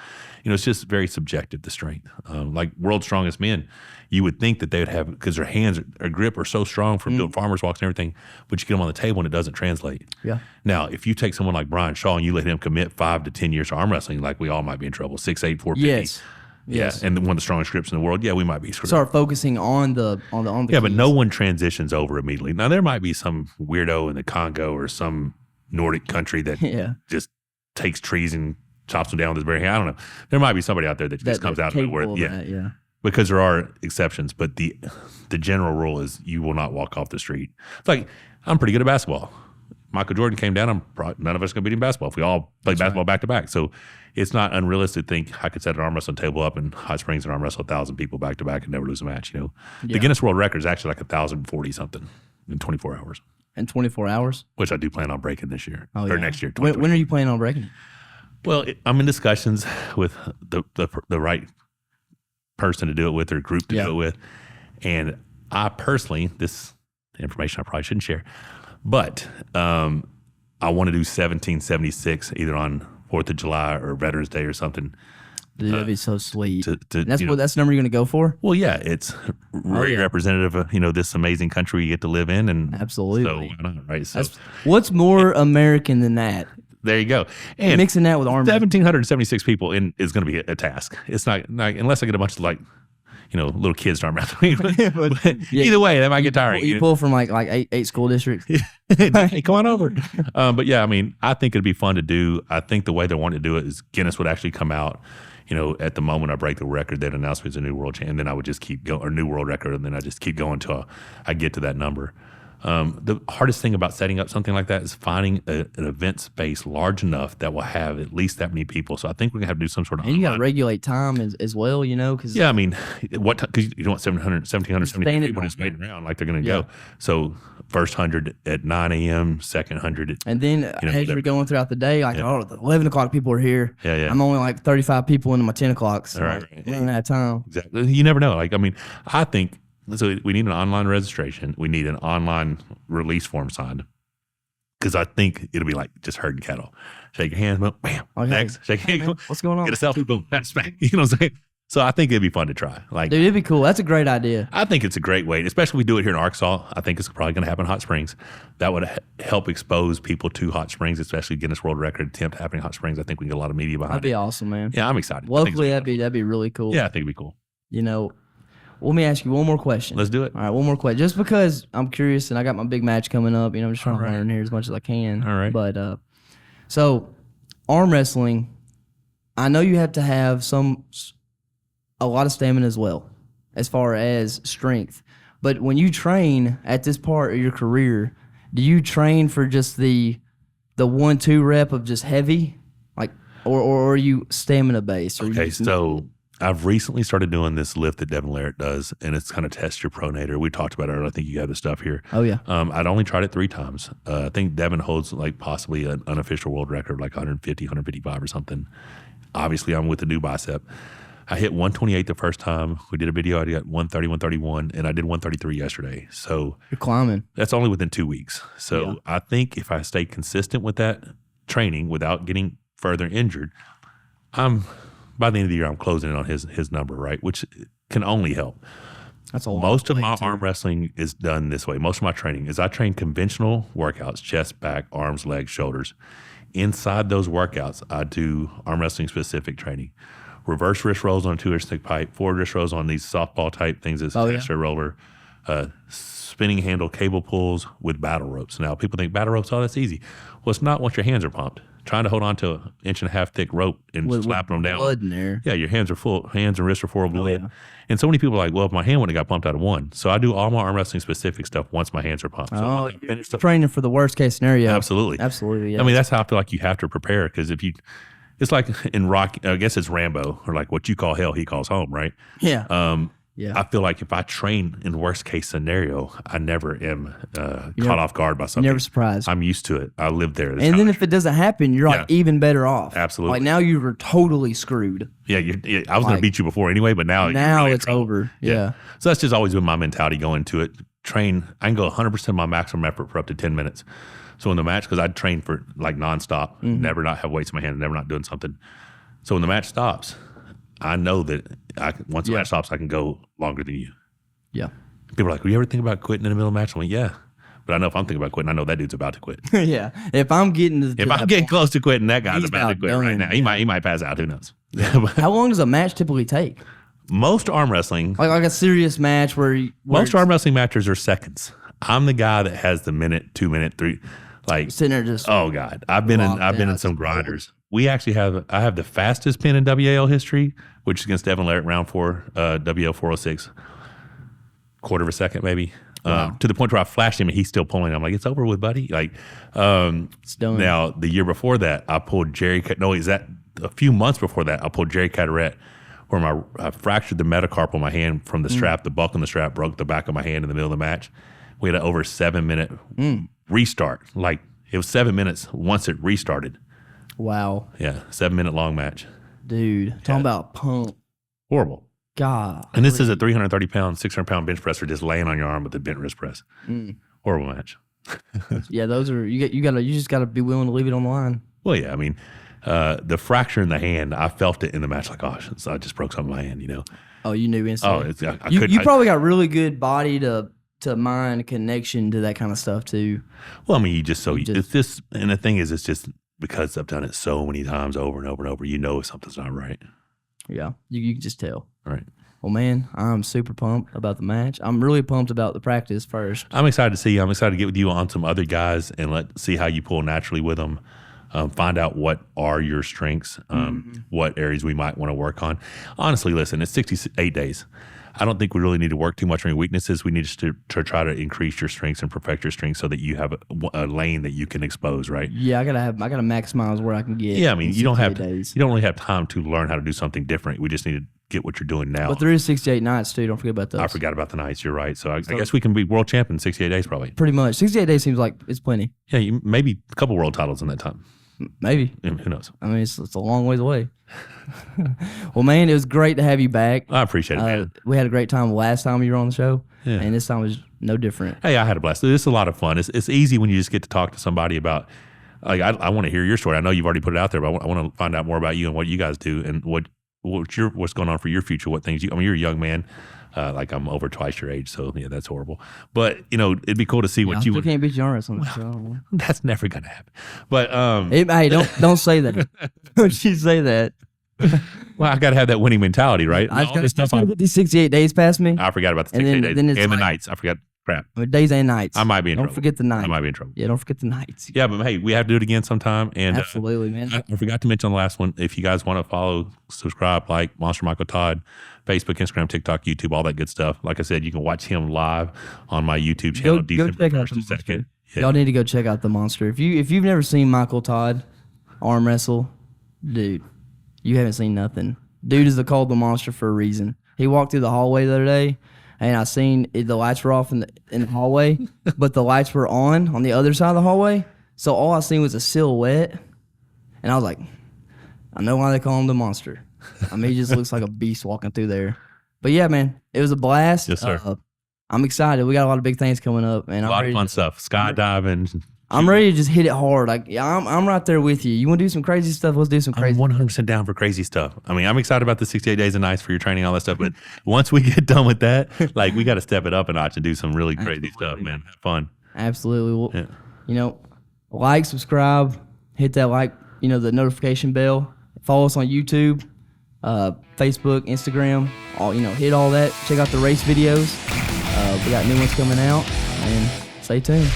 It's just very subjective, the strength. Like world's strongest men, you would think that they would have, because their hands or grip are so strong from doing farmer's walks and everything, but you get them on the table and it doesn't translate. Yeah. Now, if you take someone like Brian Shaw and you let him commit 5 to 10 years to arm wrestling, like we all might be in trouble. 6'8", 450. Yes. Yeah, and one of the strongest grips in the world. Yeah, we might be screwed. Start focusing on the yeah, keys. but no one transitions over immediately. Now there might be some weirdo in the Congo or some Nordic country that just takes trees and chops them down with his bare hand. I don't know. There might be somebody out there that just comes out of nowhere. Yeah. Because there are exceptions, but the general rule is you will not walk off the street. It's like I'm pretty good at basketball. Michael Jordan came down. None of us going to beat him in basketball if we all played basketball back to back. So it's not unrealistic to think I could set an arm wrestling table up in Hot Springs and arm wrestle 1,000 people back to back and never lose a match. The Guinness World Record is actually like 1,040 something in 24 hours. In 24 hours? Which I do plan on breaking this year or next year. When are you planning on breaking it? Well, I'm in discussions with the right person to do it with or group to do it with. And I personally, this information I probably shouldn't share, but I want to do 1776 either on 4th of July or Veterans Day or something. Dude, that'd be so sweet. That's the number you're going to go for? Well, yeah, it's very representative of this amazing country you get to live in, and absolutely. So why not, right? So what's more American than that? There you go. And mixing that with arm 1,776 people is going to be a task. It's not unless I get a bunch of little kids to arm wrestling. But either way, that might get tiring. You pull from like eight school districts. Hey, come on over. But yeah, I mean, I think it'd be fun to do. I think the way they want to do it is Guinness would actually come out. At the moment I break the record, they'd announce me as a new world champion, and then I would just keep going, or new world record, and then I just keep going until I get to that number. The hardest thing about setting up something like that is finding an event space large enough that will have at least that many people. So I think we're going to have to do some sort of. And you got to regulate time as well, because. Yeah, I mean, because you don't want 1,770 people just waiting around like they're going to go. So first 100 at 9 a.m., second 100 at. And then as you're going throughout the day, like, 11 o'clock people are here. Yeah. I'm only like 35 people into my 10 o'clocks. So right. We don't have time. Exactly. You never know. Like, I mean, I think. So we need an online registration. We need an online release form signed, because I think it'll be like just herding cattle. Shake your hands, boom, bam. Okay. Next, shake your hands. What's going on? Get a selfie, boom, that's back. You know what I'm saying? So I think it'd be fun to try. Like, dude, it'd be cool. That's a great idea. I think it's a great way, especially if we do it here in Arkansas. I think it's probably going to happen in Hot Springs. That would help expose people to Hot Springs, especially Guinness World Record attempt happening in Hot Springs. I think we can get a lot of media behind it. That'd be awesome, man. Yeah, I'm excited. Locally, that'd be really cool. Yeah, I think it'd be cool. Let me ask you one more question. Let's do it. All right, one more question. Just because I'm curious and I got my big match coming up, I'm just trying to learn here as much as I can. All right. But so arm wrestling, I know you have to have a lot of stamina as well, as far as strength. But when you train at this part of your career, do you train for just the 1-2 rep of just heavy, like, or are you stamina based? Okay, so I've recently started doing this lift that Devin Larrett does, and it's kind of test your pronator. We talked about it earlier. I think you have the stuff here. Oh, yeah. I'd only tried it 3 times. I think Devin holds like possibly an unofficial world record, like 150, 155 or something. Obviously, I'm with the new bicep. I hit 128 the first time. We did a video. I got 130, 131, and I did 133 yesterday. So you're climbing. That's only within 2 weeks. So I think if I stay consistent with that training without getting further injured, by the end of the year, I'm closing in on his number, right? Which can only help. That's a lot. Most of my arm wrestling is done this way. Most of my training is I train conventional workouts, chest, back, arms, legs, shoulders. Inside those workouts, I do arm wrestling specific training. Reverse wrist rolls on a 2-inch thick pipe, forward wrist rolls on these softball type things as a roller, spinning handle cable pulls with battle ropes. Now, people think battle ropes, that's easy. Well, it's not once your hands are pumped. Trying to hold on to an 1.5 inch thick rope and slapping them down. Blood in there. Yeah, your hands and wrists are full of blood. Yeah. And so many people are like, well, if my hand wouldn't have got pumped out of one. So I do all my arm wrestling specific stuff once my hands are pumped. So you're training for the worst case scenario. Absolutely. Absolutely, yeah. I mean, that's how I feel like you have to prepare, because if you It's like in Rock, I guess it's Rambo, or like what you call hell, he calls home, right? Yeah. Yeah. I feel like if I train in worst case scenario, I never am caught off guard by something. You're never surprised. I'm used to it. I live there. And then if it doesn't happen, you're like even better off. Absolutely. Like now you were totally screwed. Yeah, I was going to beat you before anyway, but now really it's over. Yeah. So that's just always been my mentality going to it. Train, I can go 100% of my maximum effort for up to 10 minutes. So in the match, because I'd train for like nonstop, never not have weights in my hand, never not doing something. So when the match stops, I know that once the match stops, I can go longer than you. Yeah. People are like, "Will you ever think about quitting in the middle of the match?" I'm like, "Yeah." But I know if I'm thinking about quitting, I know that dude's about to quit. Yeah. If I'm getting close to quitting, that guy's about to quit right now. He might pass out. Who knows? Yeah. How long does a match typically take? Most arm wrestling, like a serious match most arm wrestling matches are seconds. I'm the guy that has the minute, 2 minute, 3, like sitting there just. Oh God, I've been in some grinders. I have the fastest pin in WAL history, which is against Devin Larrett, round 4, WL406, quarter of a second maybe. Wow. To the point where I flashed him and he's still pulling. I'm like, it's over with, buddy. Like, it's done. Now the year before that, I pulled a few months before that, I pulled Jerry Caderet, where I fractured the metacarpal in my hand from the strap. The buckle in the strap broke the back of my hand in the middle of the match. We had an over 7-minute restart. Like it was 7 minutes once it restarted. Wow. Yeah, 7-minute long match. Dude, talking about pump. Horrible. God. And this is a 330-pound, 600-pound bench presser just laying on your arm with a bent wrist press. Horrible match. Yeah, those are you just gotta be willing to leave it on the line. Well, yeah, I mean, the fracture in the hand, I felt it in the match. Like, I just broke something in my hand, you know. Oh, you knew instantly. You probably got really good body to mind connection to that kind of stuff too. Well, I mean, it's just, and the thing is, it's just because I've done it so many times over and over and over, you know if something's not right. Yeah, you can just tell. Right. Well, man, I'm super pumped about the match. I'm really pumped about the practice first. I'm excited to see you. I'm excited to get with you on some other guys and see how you pull naturally with them. Find out what are your strengths, what areas we might want to work on. Honestly, listen, it's 68 days. I don't think we really need to work too much on your weaknesses. We need to try to increase your strengths and perfect your strengths so that you have a lane that you can expose, right? Yeah, I gotta maximize where I can get. Yeah, I mean, you don't really have time to learn how to do something different. We just need to get what you're doing now. But there is 68 nights too. Don't forget about those. I forgot about the nights. You're right. So I guess we can be world champion in 68 days probably. Pretty much. 68 days seems like it's plenty. Yeah, maybe a couple world titles in that time. Maybe. Who knows? I mean, it's a long ways away. Well, man, it was great to have you back. I appreciate it, man. We had a great time last time you were on the show, and this time was no different. Hey, I had a blast. This is a lot of fun. It's easy when you just get to talk to somebody about, like, I want to hear your story. I know you've already put it out there, but I want to find out more about you and what you guys do and what's going on for your future, what things you're a young man. Like I'm over twice your age, so yeah, that's horrible. But it'd be cool to see what you can't beat your arm wrestling. Well, that's never gonna happen. But hey, don't say that. Don't you say that? Well, I gotta have that winning mentality, right? I gotta get these 68 days past me. I forgot about the 68 days and the nights. I forgot. Crap. Days and nights. I might be in trouble. Don't forget the nights. I might be in trouble. Yeah, don't forget the nights. Yeah, but hey, we have to do it again sometime. And absolutely, man. I forgot to mention on the last one, if you guys want to follow, subscribe, like Monster Michael Todd, Facebook, Instagram, TikTok, YouTube, all that good stuff. Like I said, you can watch him live on my YouTube channel. Go check out the Monster. Yeah. Y'all need to go check out the Monster. If you've never seen Michael Todd arm wrestle, dude, you haven't seen nothing. Dude is called the Monster for a reason. He walked through the hallway the other day. And I seen the lights were off in the hallway, but the lights were on the other side of the hallway. So all I seen was a silhouette. And I was like, I know why they call him the Monster. I mean, he just looks like a beast walking through there. But yeah, man, it was a blast. Yes, sir. I'm excited. We got a lot of big things coming up. And a lot of fun stuff. Skydiving. I'm ready to just hit it hard. Like, yeah, I'm right there with you. You want to do some crazy stuff? Let's do some crazy. I'm 100% down for crazy stuff. I mean, I'm excited about the 68 days and nights for your training, all that stuff. But once we get done with that, like, we got to step it up a notch and do some really crazy stuff, man. Have fun. Absolutely. Well, like, subscribe, hit that the notification bell. Follow us on YouTube, Facebook, Instagram. Hit all that. Check out the race videos. We got new ones coming out, and stay tuned.